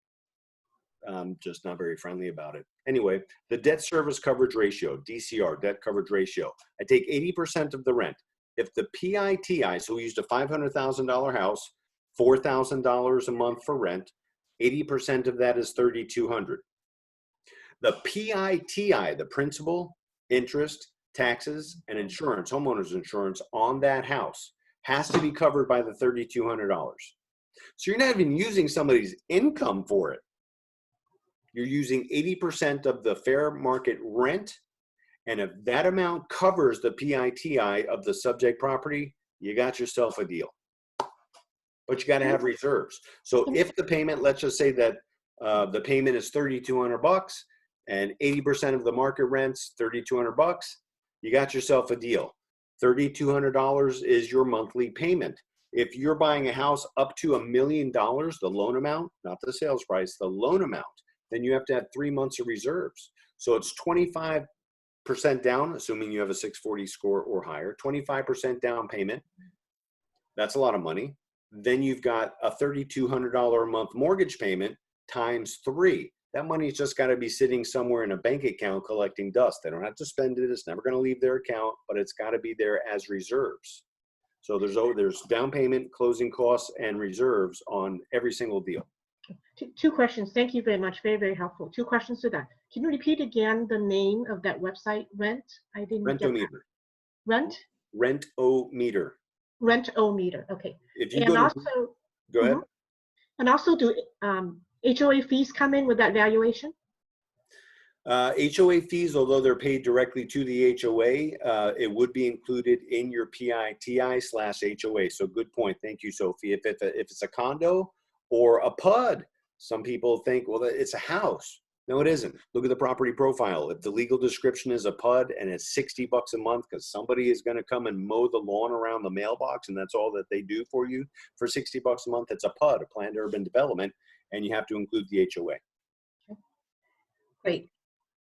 I'm just not very friendly about it. Anyway, the debt service coverage ratio, DCR, debt coverage ratio. I take 80% of the rent. If the PITI, so we used a $500,000 house, $4,000 a month for rent, 80% of that is $3,200. The PITI, the principal, interest, taxes, and insurance, homeowner's insurance on that house has to be covered by the $3,200. So you're not even using somebody's income for it. You're using 80% of the fair market rent. And if that amount covers the PITI of the subject property, you got yourself a deal. But you got to have reserves. So if the payment, let's just say that the payment is $3,200 and 80% of the market rent's $3,200, you got yourself a deal. $3,200 is your monthly payment. If you're buying a house up to $1 million, the loan amount, not the sales price, the loan amount, then you have to have 3 months of reserves. So it's 25% down, assuming you have a 640 score or higher, 25% down payment. That's a lot of money. Then you've got a $3,200 a month mortgage payment times 3. That money's just got to be sitting somewhere in a bank account collecting dust. They don't have to spend it. It's never going to leave their account, but it's got to be there as reserves. So there's down payment, closing costs, and reserves on every single deal. Two questions. Thank you very much. Very, very helpful. 2 questions to that. Can you repeat again the name of that website? Rent? I didn't get that. Rent-O-Meter. Rent? Rent-O-Meter. Rent-O-Meter. Okay. If you And go to, also, go ahead. and also, do HOA fees come in with that valuation? HOA fees, although they're paid directly to the HOA, it would be included in your PITI/HOA. So good point. Thank you, Sophie. If it's a condo or a PUD, some people think, well, it's a house. No, it isn't. Look at the property profile. If the legal description is a PUD and it's $60 a month because somebody is going to come and mow the lawn around the mailbox and that's all that they do for you for $60 a month, it's a PUD, a planned urban development, and you have to include the HOA. Great.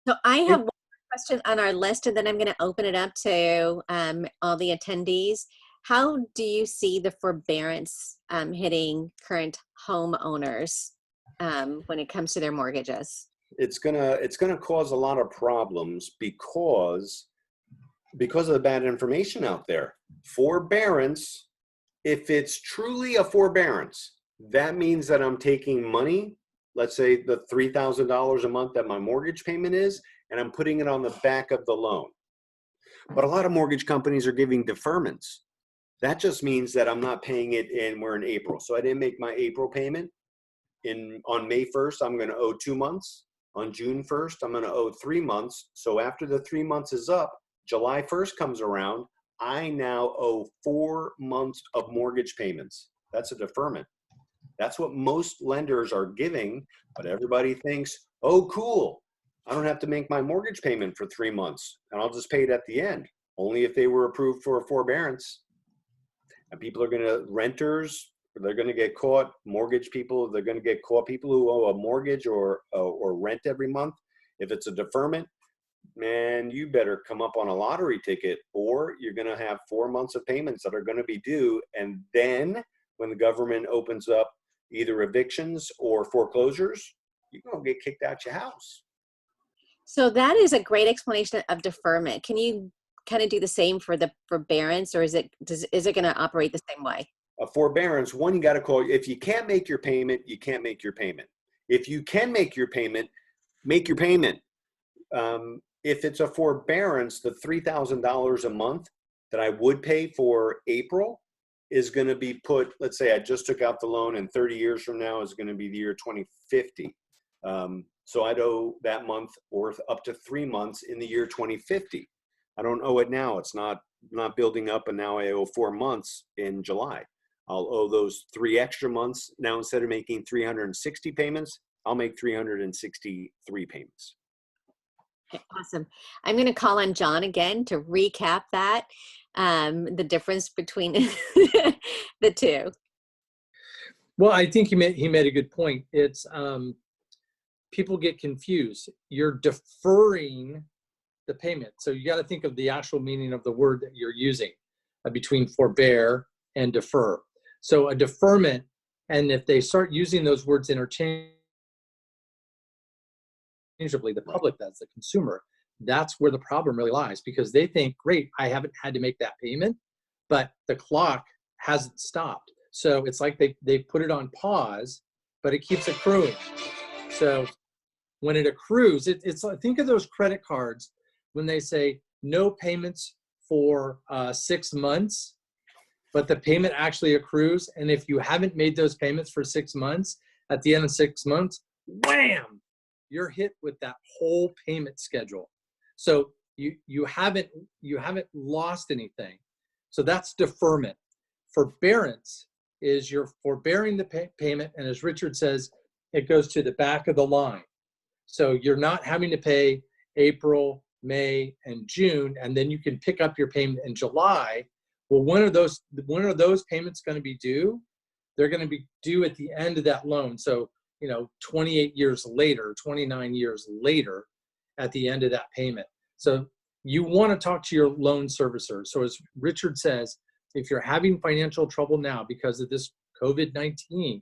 So I have one question on our list, and then I'm going to open it up to all the attendees. How do you see the forbearance hitting current homeowners when it comes to their mortgages? It's gonna cause a lot of problems because of the bad information out there. Forbearance, if it's truly a forbearance, that means that I'm taking money, let's say the $3,000 a month that my mortgage payment is, and I'm putting it on the back of the loan. But a lot of mortgage companies are giving deferments. That just means that I'm not paying it in, we're in April. So I didn't make my April payment. On May 1st, I'm gonna owe 2 months. On June 1st, I'm gonna owe 3 months. So after the 3 months is up, July 1st comes around, I now owe 4 months of mortgage payments. That's a deferment. That's what most lenders are giving, but everybody thinks, oh, cool. I don't have to make my mortgage payment for 3 months and I'll just pay it at the end, only if they were approved for a forbearance. And people are gonna, renters, they're gonna get caught, mortgage people, they're gonna get caught, people who owe a mortgage or rent every month. If it's a deferment, man, you better come up on a lottery ticket or you're gonna have 4 months of payments that are gonna be due. And then when the government opens up either evictions or foreclosures, you're gonna get kicked out your house. So that is a great explanation of deferment. Can you kind of do the same for the forbearance, or is it going to operate the same way? A forbearance, one, you got to call. If you can't make your payment, you can't make your payment. If you can make your payment, make your payment. If it's a forbearance, the $3,000 a month that I would pay for April is going to be put, let's say I just took out the loan and 30 years from now is going to be the year 2050. So I'd owe that month or up to 3 months in the year 2050. I don't owe it now. It's not building up, and now I owe 4 months in July. I'll owe those 3 extra months. Now, instead of making 360 payments, I'll make 363 payments. Okay, awesome. I'm going to call on John again to recap that, the difference between the two. Well, I think he made a good point. It's people get confused. You're deferring the payment. So you got to think of the actual meaning of the word that you're using between forbear and defer. So a deferment, and if they start using those words interchangeably, the public does, the consumer, that's where the problem really lies, because they think, great, I haven't had to make that payment, but the clock hasn't stopped. So it's like they put it on pause, but it keeps accruing. So when it accrues, it's like, think of those credit cards when they say no payments for 6 months, but the payment actually accrues. And if you haven't made those payments for 6 months, at the end of 6 months, wham, you're hit with that whole payment schedule. So you haven't lost anything. So that's deferment. Forbearance is you're forbearing the payment, and as Richard says, it goes to the back of the line. So you're not having to pay April, May, and June, and then you can pick up your payment in July. Well, when are those payments going to be due? They're going to be due at the end of that loan. So 28 years later, 29 years later, at the end of that payment. So you want to talk to your loan servicer. So as Richard says, if you're having financial trouble now because of this COVID-19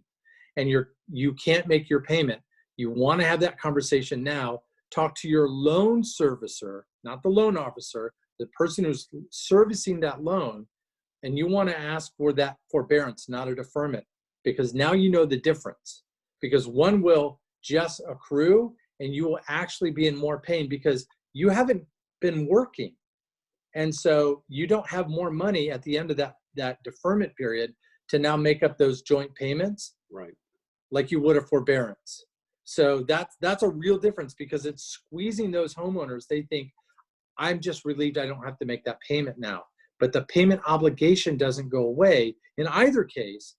and you can't make your payment, you want to have that conversation now. Talk to your loan servicer, not the loan officer, the person who's servicing that loan, and you want to ask for that forbearance, not a deferment, because now you know the difference. Because one will just accrue and you will actually be in more pain because you haven't been working. And so you don't have more money at the end of that deferment period to now make up those joint payments, Right. like you would a forbearance. So that's a real difference because it's squeezing those homeowners. They think, I'm just relieved I don't have to make that payment now. But the payment obligation doesn't go away in either case,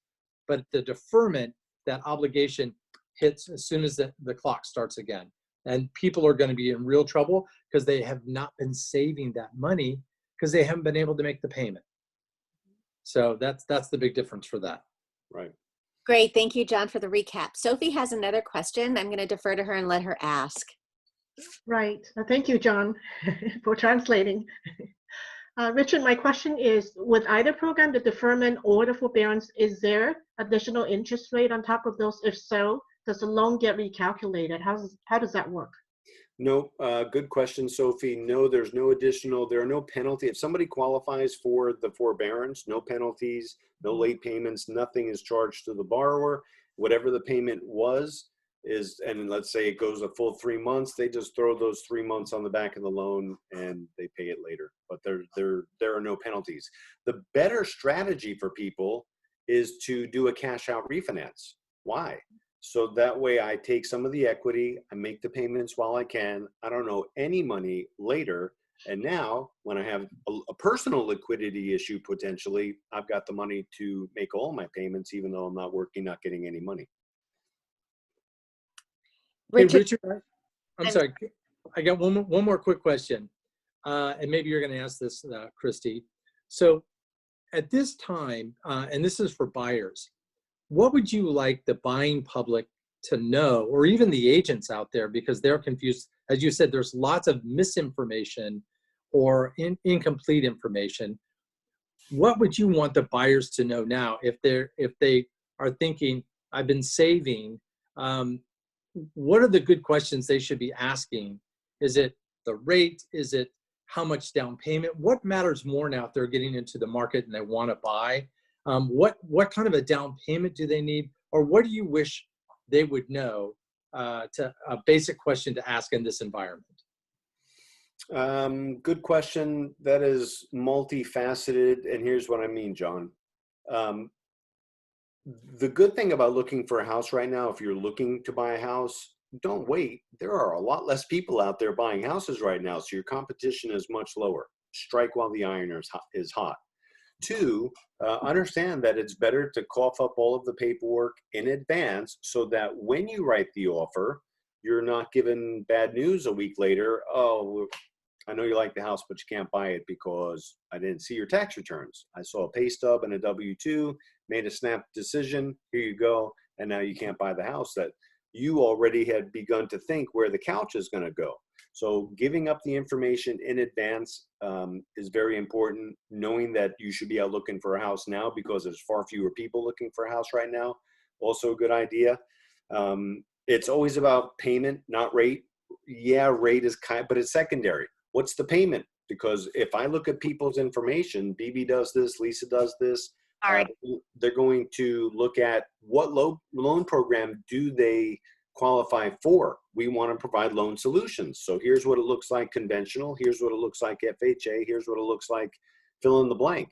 but the deferment, that obligation hits as soon as the clock starts again. And people are going to be in real trouble because they have not been saving that money because they haven't been able to make the payment. So that's the big difference for that. Right. Great. Thank you, John, for the recap. Sophie has another question. I'm going to defer to her and let her ask. Right. Thank you, John, for translating. Richard, my question is, with either program, the deferment or the forbearance, is there additional interest rate on top of those? If so, does the loan get recalculated? How does that work? No, good question, Sophie. No, there's no additional, there are no penalties. If somebody qualifies for the forbearance, no penalties, no late payments, nothing is charged to the borrower. Whatever the payment was is, and let's say it goes a full 3 months, they just throw those 3 months on the back of the loan and they pay it later. But there are no penalties. The better strategy for people is to do a cash out refinance. Why? So that way I take some of the equity, I make the payments while I can, I don't owe any money later. And now when I have a personal liquidity issue, potentially, I've got the money to make all my payments, even though I'm not working, not getting any money. Richard, Hey, Richard, I'm sorry. I got one more quick question. And maybe you're going to ask this, Kristi. So at this time, and this is for buyers, what would you like the buying public to know, or even the agents out there, because they're confused? As you said, there's lots of misinformation or incomplete information. What would you want the buyers to know now if they are thinking, I've been saving? What are the good questions they should be asking? Is it the rate? Is it how much down payment? What matters more now if they're getting into the market and they want to buy? What kind of a down payment do they need? Or what do you wish they would know, to a basic question to ask in this environment? Good question. That is multifaceted. And here's what I mean, John. The good thing about looking for a house right now, if you're looking to buy a house, don't wait. There are a lot less people out there buying houses right now. So your competition is much lower. Strike while the iron is hot. Two, understand that it's better to cough up all of the paperwork in advance so that when you write the offer, you're not given bad news a week later. Oh, I know you like the house, but you can't buy it because I didn't see your tax returns. I saw a pay stub and a W-2, made a snap decision. Here you go. And now you can't buy the house that you already had begun to think where the couch is going to go. So giving up the information in advance is very important. Knowing that you should be out looking for a house now because there's far fewer people looking for a house right now. Also a good idea. It's always about payment, not rate. Yeah, rate is but it's secondary. What's the payment? Because if I look at people's information, BB does this, Lisa does this. all right. They're going to look at what loan program do they qualify for. We want to provide loan solutions. So here's what it looks like conventional. Here's what it looks like FHA. Here's what it looks like fill in the blank.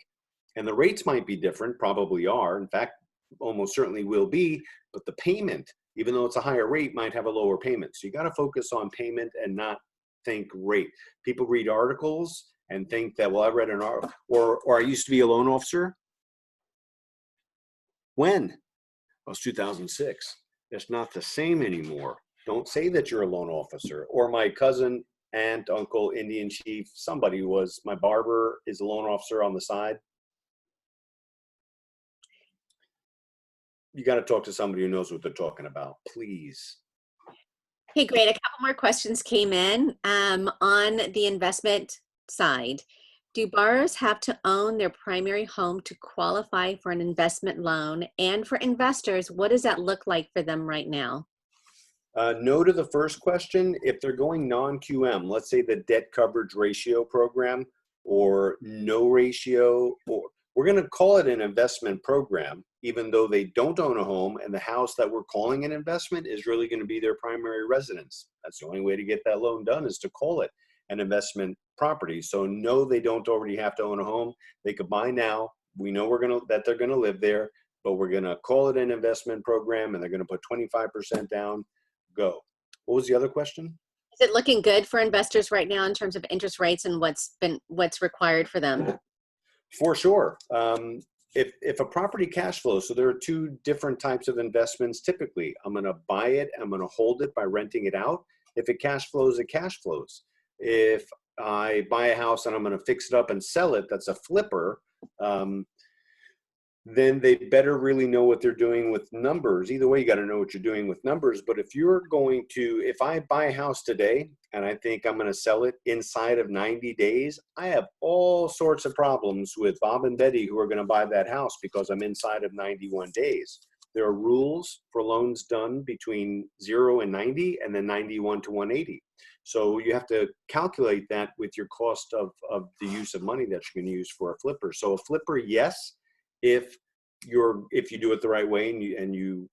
And the rates might be different, probably are. In fact, almost certainly will be, but the payment, even though it's a higher rate, might have a lower payment. So you got to focus on payment and not think rate. People read articles and think that, well, I read an article, or I used to be a loan officer. When? It was 2006. It's not the same anymore. Don't say that you're a loan officer. Or my cousin, aunt, uncle, Indian chief, somebody who was, my barber is a loan officer on the side. You got to talk to somebody who knows what they're talking about, please. Okay, great. A couple more questions came in on the investment side. Do borrowers have to own their primary home to qualify for an investment loan? And for investors, what does that look like for them right now? No to the first question. If they're going non-QM, let's say the debt coverage ratio program or no ratio, or we're going to call it an investment program, even though they don't own a home, and the house that we're calling an investment is really going to be their primary residence. That's the only way to get that loan done, is to call it an investment property. So no, they don't already have to own a home. They could buy now. We know that they're going to live there, but we're going to call it an investment program, and they're going to put 25% down. Go. What was the other question? Is it looking good for investors right now in terms of interest rates and what's required for them? For sure. If a property cash flows, so there are two different types of investments typically. I'm going to buy it, I'm going to hold it by renting it out. If it cash flows, it cash flows. If I buy a house and I'm going to fix it up and sell it, that's a flipper. Then they better really know what they're doing with numbers. Either way, you got to know what you're doing with numbers. But if I buy a house today and I think I'm going to sell it inside of 90 days, I have all sorts of problems with Bob and Betty who are going to buy that house because I'm inside of 91 days. There are rules for loans done between 0 and 90 and then 91 to 180. So you have to calculate that with your cost of the use of money that you're going to use for a flipper. So a flipper, yes. If you do it the right way and you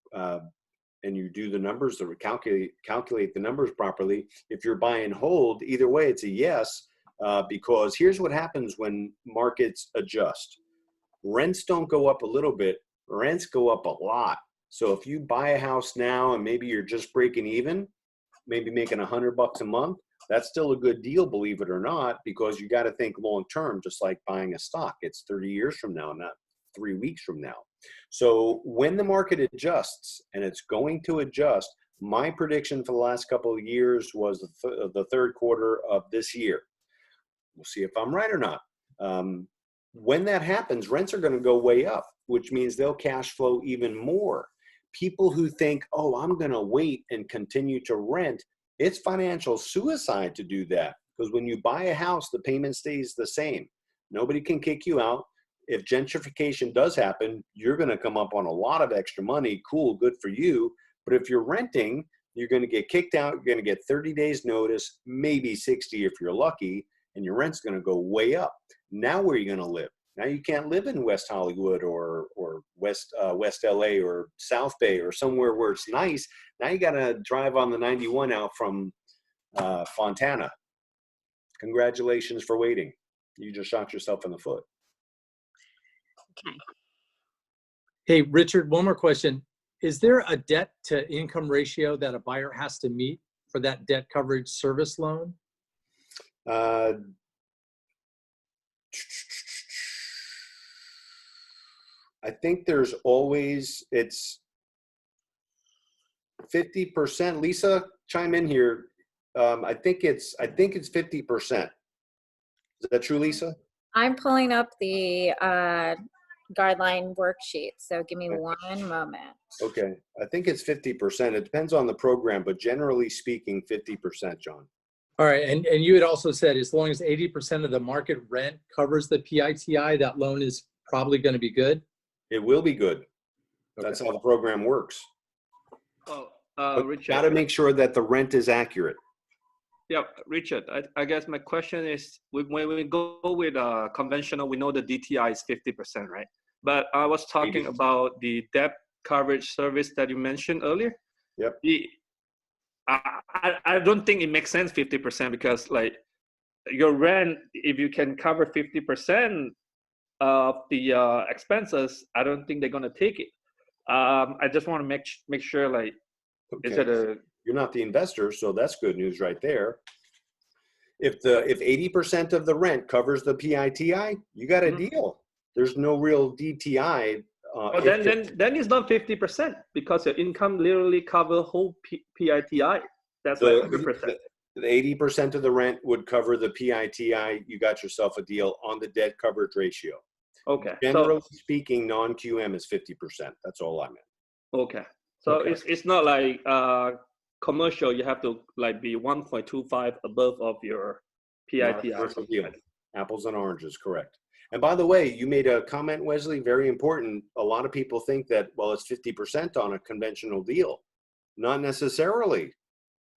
do the numbers, or calculate the numbers properly. If you're buy and hold, either way, it's a yes, because here's what happens when markets adjust. Rents don't go up a little bit, rents go up a lot. So if you buy a house now and maybe you're just breaking even, maybe making $100 a month, that's still a good deal, believe it or not, because you got to think long term, just like buying a stock. It's 30 years from now, not 3 weeks from now. So when the market adjusts, and it's going to adjust, my prediction for the last couple of years was the third quarter of this year. We'll see if I'm right or not. When that happens, rents are going to go way up, which means they'll cash flow even more. People who think, oh, I'm going to wait and continue to rent, it's financial suicide to do that, because when you buy a house, the payment stays the same. Nobody can kick you out. If gentrification does happen, you're going to come up on a lot of extra money. Cool, good for you. But if you're renting, you're going to get kicked out. You're going to get 30 days notice, maybe 60 if you're lucky, and your rent's going to go way up. Now where are you going to live? Now you can't live in West Hollywood or West LA or South Bay or somewhere where it's nice. Now you got to drive on the 91 out from Fontana. Congratulations for waiting. You just shot yourself in the foot. Okay. Hey, Richard, one more question. Is there a debt to income ratio that a buyer has to meet for that debt coverage service loan? I think there's always, it's 50%. Lisa, chime in here. I think it's 50%. Is that true, Lisa? I'm pulling up the guideline worksheet, so give me one moment. Okay, I think it's 50%. It depends on the program, but generally speaking, 50%, John. All right, and you had also said as long as 80% of the market rent covers the PITI, that loan is probably going to be good? It will be good. Okay. That's how the program works. Oh, Richard. Got to make sure that the rent is accurate. Yeah, Richard, I guess my question is, when we go with conventional, we know the DTI is 50%, right? But I was talking about the debt coverage service that you mentioned earlier. Yep. I don't think it makes sense 50%, because like your rent, if you can cover 50% of the expenses, I don't think they're gonna take it. I just want to make sure, like, Okay. is it a You're not the investor, so that's good news right there. If 80% of the rent covers the PITI, you got a deal. There's no real DTI. Then it's not 50%, because your income literally cover whole PITI. That's like 100%. The 80% of the rent would cover the PITI. You got yourself a deal on the debt coverage ratio. Okay. Generally speaking, non-QM is 50%. That's all I meant. Okay. So Okay. It's not like commercial. You have to like be 1.25 above of your PITI. Deal. Apples and oranges, correct. And by the way, you made a comment, Wesley, very important. A lot of people think that, well, it's 50% on a conventional deal. Not necessarily.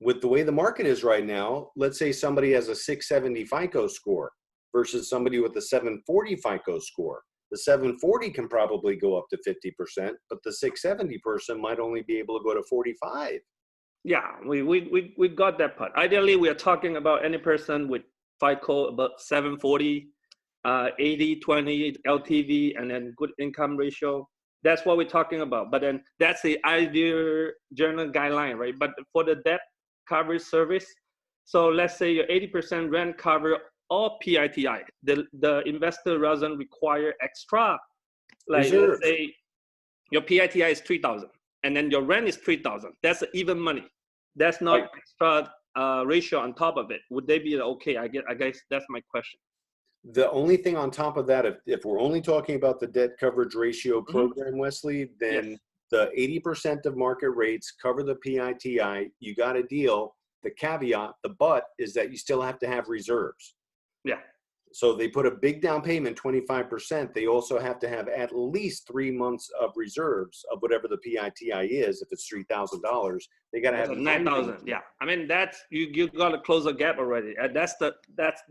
With the way the market is right now, let's say somebody has a 670 FICO score versus somebody with a 740 FICO score. The The 740 can probably go up to 50%, but the 670 person might only be able to go to 45. Yeah, we got that part. Ideally, we are talking about any person with FICO about 740, 80/20 LTV, and then good income ratio. That's what we're talking about. But then that's the ideal general guideline, right? But for the debt coverage service, so let's say your 80% rent cover all PITI. The investor doesn't require extra. Like Reserve. let's say your PITI is 3,000, and then your rent is 3,000. That's even money. That's not Right. extra ratio on top of it. Would they be okay? I guess that's my question. The only thing on top of that, if we're only talking about the debt coverage ratio program, Wesley, then Yes. the 80% of market rates cover the PITI. You got a deal. The caveat, the but, is that you still have to have reserves. Yeah. So they put a big down payment, 25%. They also have to have at least 3 months of reserves of whatever the PITI is. If it's $3,000, they got to have 9,000. Yeah. I mean, that's you got to close the gap already. And that's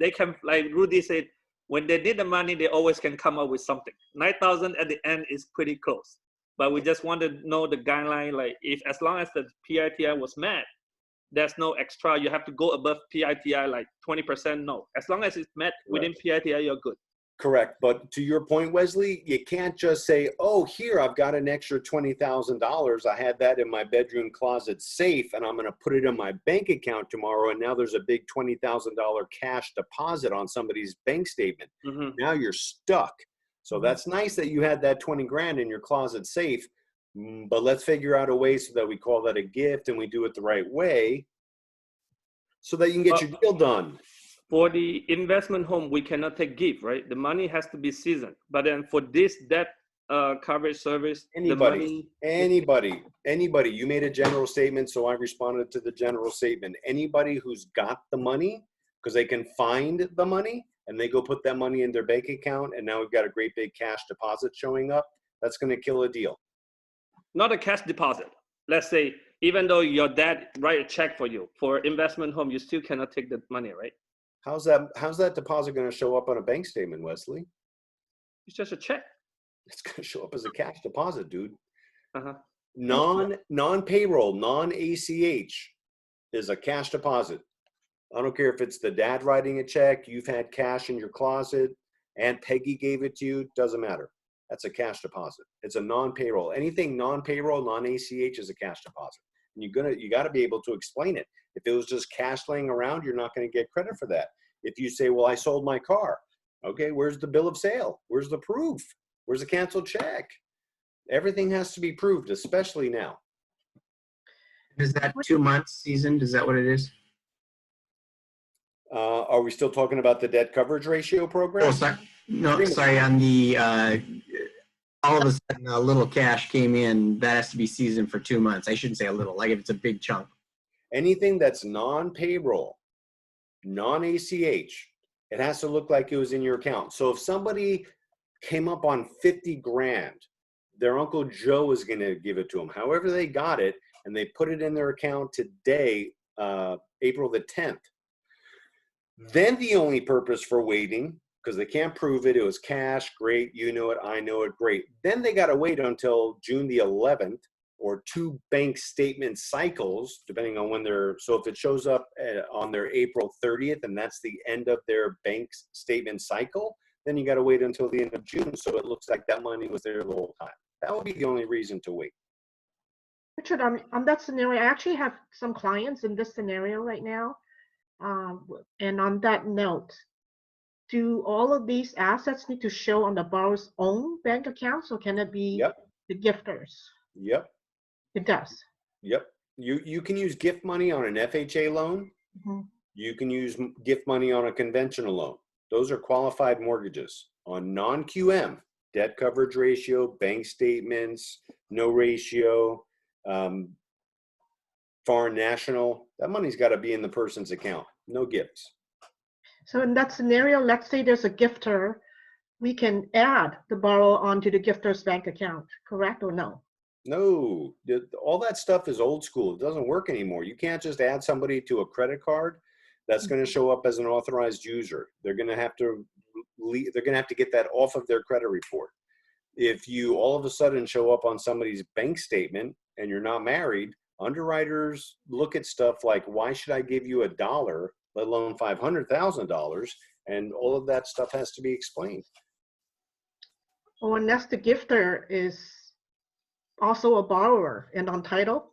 they can, like Rudy said, when they need the money, they always can come up with something. 9,000 at the end is pretty close. But we just want to know the guideline, like if as long as the PITI was met, there's no extra. You have to go above PITI like 20%. No, as long as it's met within PITI, you're good. Correct. But to your point, Wesley, you can't just say, oh, here, I've got an extra $20,000. I had that in my bedroom closet safe, and I'm going to put it in my bank account tomorrow. And now there's a big $20,000 cash deposit on somebody's bank statement. Mm-hmm. Now you're stuck. So that's nice that you had that 20 grand in your closet safe. But let's figure out a way so that we call that a gift and we do it the right way so that you can get your deal done. For the investment home, we cannot take gift, right? The money has to be seasoned. But then for this debt coverage service, anybody, you made a general statement, so I responded to the general statement. Anybody who's got the money, because they can find the money and they go put that money in their bank account, and now we've got a great big cash deposit showing up, that's going to kill a deal. Not a cash deposit. Let's say, even though your dad write a check for you for investment home, you still cannot take the money, right? How's that deposit going to show up on a bank statement, Wesley? It's just a check. It's going to show up as a cash deposit, dude. Uh-huh. Non-payroll, non-ACH is a cash deposit. I don't care if it's the dad writing a check, you've had cash in your closet, Aunt Peggy gave it to you, doesn't matter. That's a cash deposit. It's a non-payroll. Anything non-payroll, non-ACH is a cash deposit. And you got to be able to explain it. If it was just cash laying around, you're not going to get credit for that. If you say, well, I sold my car. Okay, where's the bill of sale? Where's the proof? Where's the canceled check? Everything has to be proved, especially now. Is that 2 months seasoned? Is that what it is? Are we still talking about the debt coverage ratio program? Oh, sorry. No, sorry. On the all of a sudden a little cash came in, that has to be seasoned for 2 months. I shouldn't say a little, like if it's a big chunk. Anything that's non-payroll, non-ACH, it has to look like it was in your account. So if somebody came up on 50 grand, their Uncle Joe is going to give it to them. However they got it, and they put it in their account today, April the 10th. Then the only purpose for waiting, because they can't prove it, it was cash, great, you know it, I know it, great. Then they got to wait until June the 11th or 2 bank statement cycles, depending on when so if it shows up on their April 30th and that's the end of their bank statement cycle, then you got to wait until the end of June so it looks like that money was there the whole time. That would be the only reason to wait. Richard, on that scenario, I actually have some clients in this scenario right now. And on that note, do all of these assets need to show on the borrower's own bank accounts, or can it be the gifters? Yep. It does. Yep. You can use gift money on an FHA loan. Mm-hmm. You can use gift money on a conventional loan. Those are qualified mortgages. On non-QM, debt coverage ratio, bank statements, no ratio, foreign national, that money's got to be in the person's account. No gifts. So in that scenario, let's say there's a gifter, we can add the borrower onto the gifter's bank account, correct or no? No, all that stuff is old school. It doesn't work anymore. You can't just add somebody to a credit card that's going to show up as an authorized user. They're going to have to they're going to have to get that off of their credit report. If you all of a sudden show up on somebody's bank statement and you're not married, underwriters look at stuff like, why should I give you $1, let alone $500,000? And all of that stuff has to be explained. Oh, and that's the gifter is also a borrower and untitled.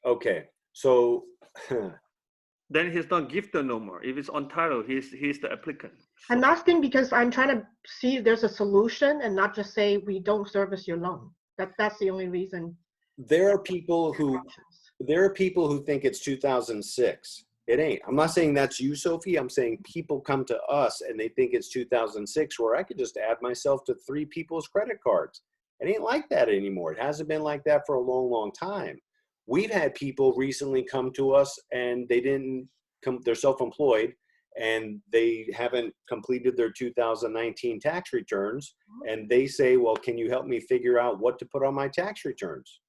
Okay, so Then he's not gifter no more. If it's untitled, he's the applicant. So, I'm asking because I'm trying to see if there's a solution and not just say we don't service your loan. That's the only reason. there are people who think it's 2006. It ain't. I'm not saying that's you, Sophie. I'm saying people come to us and they think it's 2006, where I could just add myself to 3 people's credit cards. It ain't like that anymore. It hasn't been like that for a long, long time. We've had people recently come to us and they didn't come, they're self-employed and they haven't completed their 2019 tax returns. And they say, well, can you help me figure out what to put on my tax returns?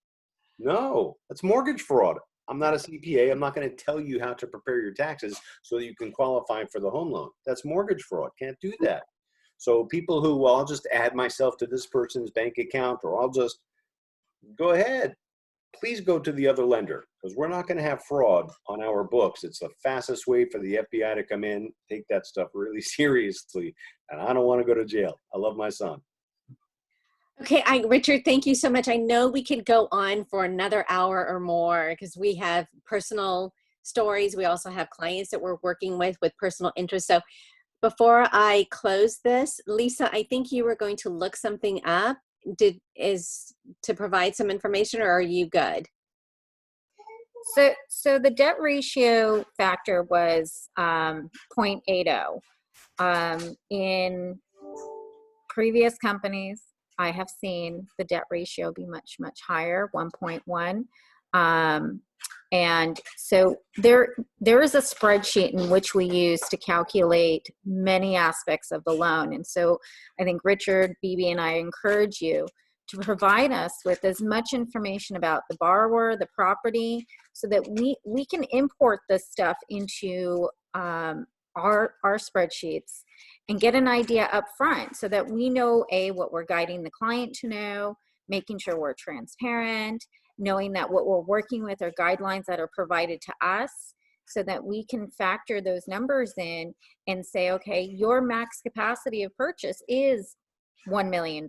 No, that's mortgage fraud. I'm not a CPA. I'm not going to tell you how to prepare your taxes so that you can qualify for the home loan. That's mortgage fraud. Can't do that. So people who, well, I'll just add myself to this person's bank account, or I'll just go ahead. Please go to the other lender, because we're not going to have fraud on our books. It's the fastest way for the FBI to come in, take that stuff really seriously. And I don't want to go to jail. I love my son. Okay, Richard, thank you so much. I know we could go on for another hour or more because we have personal stories. We also have clients that we're working with personal interests. So before I close this, Lisa, I think you were going to look something up. To provide some information, or are you good? So the debt ratio factor was 0.80. In previous companies, I have seen the debt ratio be much, much higher, 1.1. And so there is a spreadsheet in which we use to calculate many aspects of the loan. And so I think Richard, Bibi, and I encourage you to provide us with as much information about the borrower, the property, so that we can import this stuff into our spreadsheets and get an idea up front so that we know, A, what we're guiding the client to know, making sure we're transparent, knowing that what we're working with are guidelines that are provided to us, so that we can factor those numbers in and say, okay, your max capacity of purchase is $1 million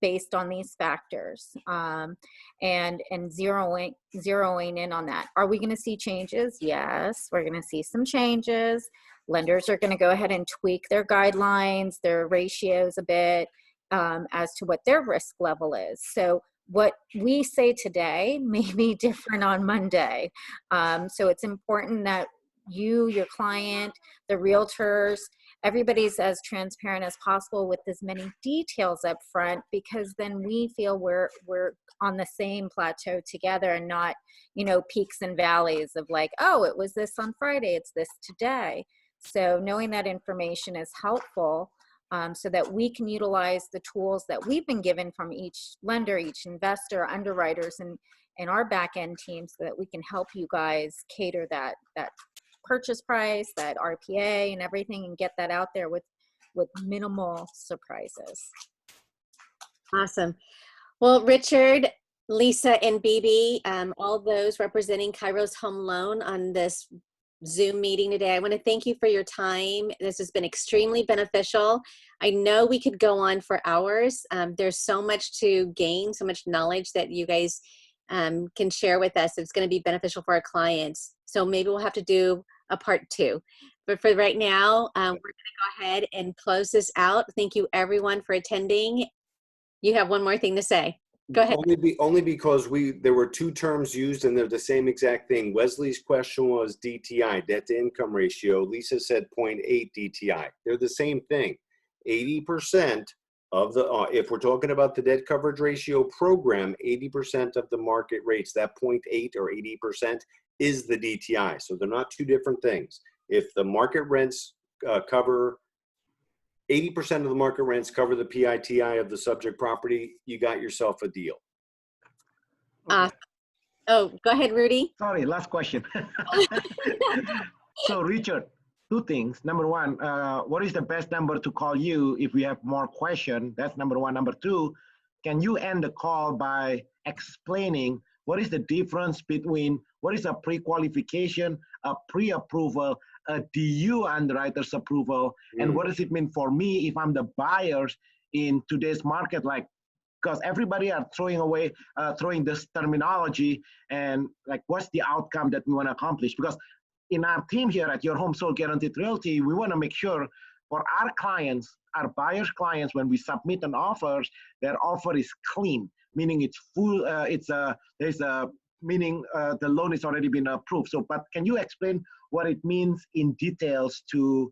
based on these factors, and zeroing in on that. Are we going to see changes? Yes, we're going to see some changes. Lenders are going to go ahead and tweak their guidelines, their ratios a bit as to what their risk level is. So what we say today may be different on Monday. So it's important that you, your client, the realtors, everybody's as transparent as possible with as many details up front, because then we feel we're on the same plateau together and not, peaks and valleys of like, oh, it was this on Friday, it's this today. So knowing that information is helpful so that we can utilize the tools that we've been given from each lender, each investor, underwriters, and our back-end team, so that we can help you guys cater that purchase price, that RPA and everything, and get that out there with minimal surprises. Awesome. Well, Richard, Lisa, and Bibi, all those representing KAIROS Home Loan on this Zoom meeting today, I want to thank you for your time. This has been extremely beneficial. I know we could go on for hours. There's so much to gain, so much knowledge that you guys can share with us. It's going to be beneficial for our clients. So maybe we'll have to do a part 2. But for right now, we're going to go ahead and close this out. Thank you, everyone, for attending. You have one more thing to say. Go ahead. Only because there were 2 terms used and they're the same exact thing. Wesley's question was DTI, debt to income ratio. Lisa said 0.8 DTI. They're the same thing. 80% of the, if we're talking about the debt coverage ratio program, 80% of the market rates, that 0.8 or 80% is the DTI. So they're not 2 different things. If the market rents cover 80% of the market rents cover the PITI of the subject property, you got yourself a deal. Oh, go ahead, Rudy. Sorry, last question. So Richard, two things. Number one, what is the best number to call you if we have more questions? That's number one. Number two, can you end the call by explaining what is the difference between what is a pre-qualification, a pre-approval, a DU underwriter's approval, and what does it mean for me if I'm the buyers in today's market? Like, because everybody are throwing this terminology, and like, what's the outcome that we want to accomplish? Because in our team here at Your Home Sold Guaranteed Realty, we want to make sure for our clients, our buyers' clients, when we submit an offer, their offer is clean, meaning it's full. Meaning the loan has already been approved. So, but can you explain what it means in details to,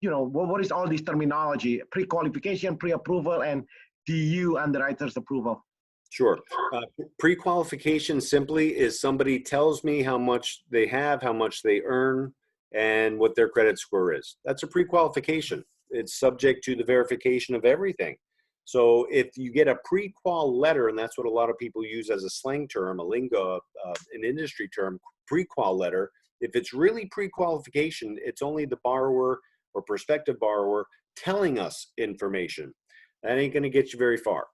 what is all this terminology, pre-qualification, pre-approval, and DU underwriter's approval? Sure. Pre-qualification simply is somebody tells me how much they have, how much they earn, and what their credit score is. That's a pre-qualification. It's subject to the verification of everything. So if you get a pre-qual letter, and that's what a lot of people use as a slang term, a lingo, an industry term, pre-qual letter, if it's really pre-qualification, it's only the borrower or prospective borrower telling us information. That ain't gonna get you very far.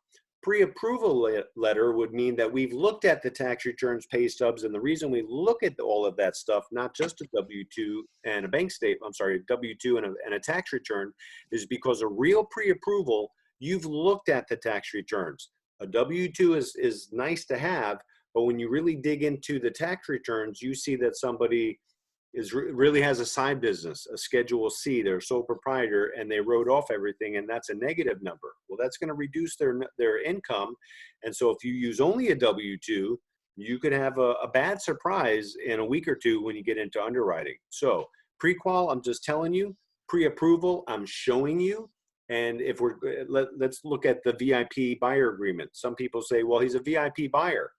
Pre-approval letter would mean that we've looked at the tax returns, pay stubs, and the reason we look at all of that stuff, not just a W-2 and a bank statement, I'm sorry, a W-2 and a tax return, is because a real pre-approval, you've looked at the tax returns. A W-2 is nice to have, but when you really dig into the tax returns, you see that somebody really has a side business, a Schedule C, they're a sole proprietor, and they wrote off everything, and that's a negative number. Well, that's going to reduce their income, and so if you use only a W-2, you could have a bad surprise in a week or two when you get into underwriting. So pre-qual, I'm just telling you. Pre-approval, I'm showing you. And if let's look at the VIP buyer agreement. Some people say, well, he's a VIP buyer.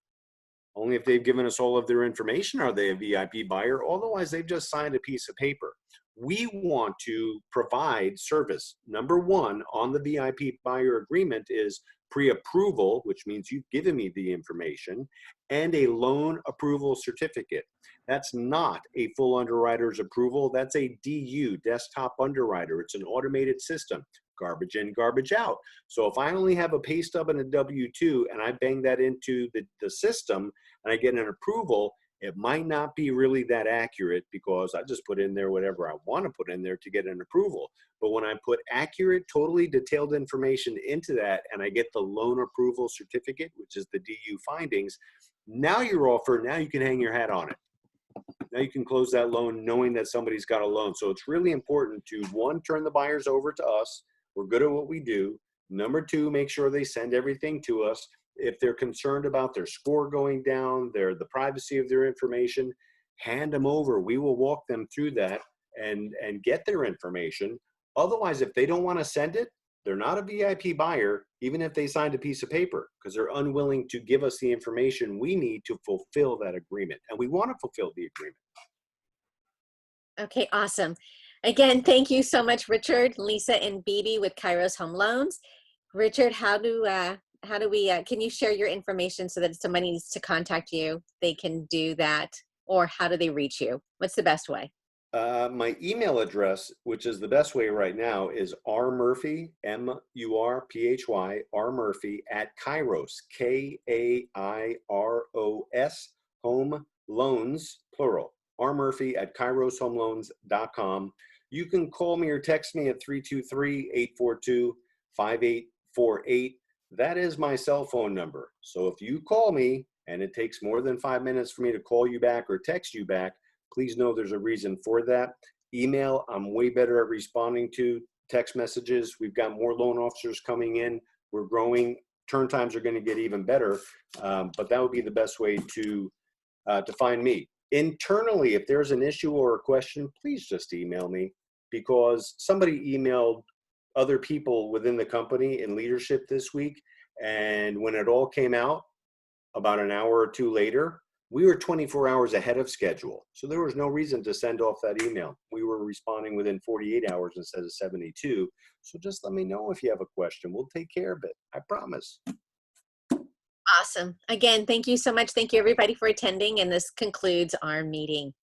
Only if they've given us all of their information are they a VIP buyer. Otherwise, they've just signed a piece of paper. We want to provide service. Number one on the VIP buyer agreement is pre-approval, which means you've given me the information, and a loan approval certificate. That's not a full underwriter's approval. That's a DU, desktop underwriter. It's an automated system. Garbage in, garbage out. So if I only have a pay stub and a W-2 and I bang that into the system and I get an approval, it might not be really that accurate because I just put in there whatever I want to put in there to get an approval. But when I put accurate, totally detailed information into that and I get the loan approval certificate, which is the DU findings, now you're offered, now you can hang your hat on it. Now you can close that loan knowing that somebody's got a loan. So it's really important to, one, turn the buyers over to us. We're good at what we do. Number two, make sure they send everything to us. If they're concerned about their score going down, the privacy of their information, hand them over. We will walk them through that and get their information. Otherwise, if they don't want to send it, they're not a VIP buyer, even if they signed a piece of paper, because they're unwilling to give us the information we need to fulfill that agreement. And we want to fulfill the agreement. Okay, awesome. Again, thank you so much, Richard, Lisa, and Bibi with KAIROS Home Loans. Richard, how do we, can you share your information so that if somebody needs to contact you, they can do that? Or how do they reach you? What's the best way? My email address, which is the best way right now, is rmurphy, M-U-R-P-H-Y, rmurphy at KAIROS, K-A-I-R-O-S, home loans, plural. rmurphy at kairoshomeloans.com. You can call me or text me at 323-842-5848. That is my cell phone number. So if you call me and it takes more than 5 minutes for me to call you back or text you back, please know there's a reason for that. Email, I'm way better at responding to. Text messages, we've got more loan officers coming in. We're growing. Turn times are going to get even better, but that would be the best way to find me. Internally, if there's an issue or a question, please just email me, because somebody emailed other people within the company in leadership this week, and when it all came out about an hour or two later, we were 24 hours ahead of schedule. So there was no reason to send off that email. We were responding within 48 hours instead of 72. So just let me know if you have a question. We'll take care of it. I promise. Awesome. Again, thank you so much. Thank you everybody for attending, and this concludes our meeting.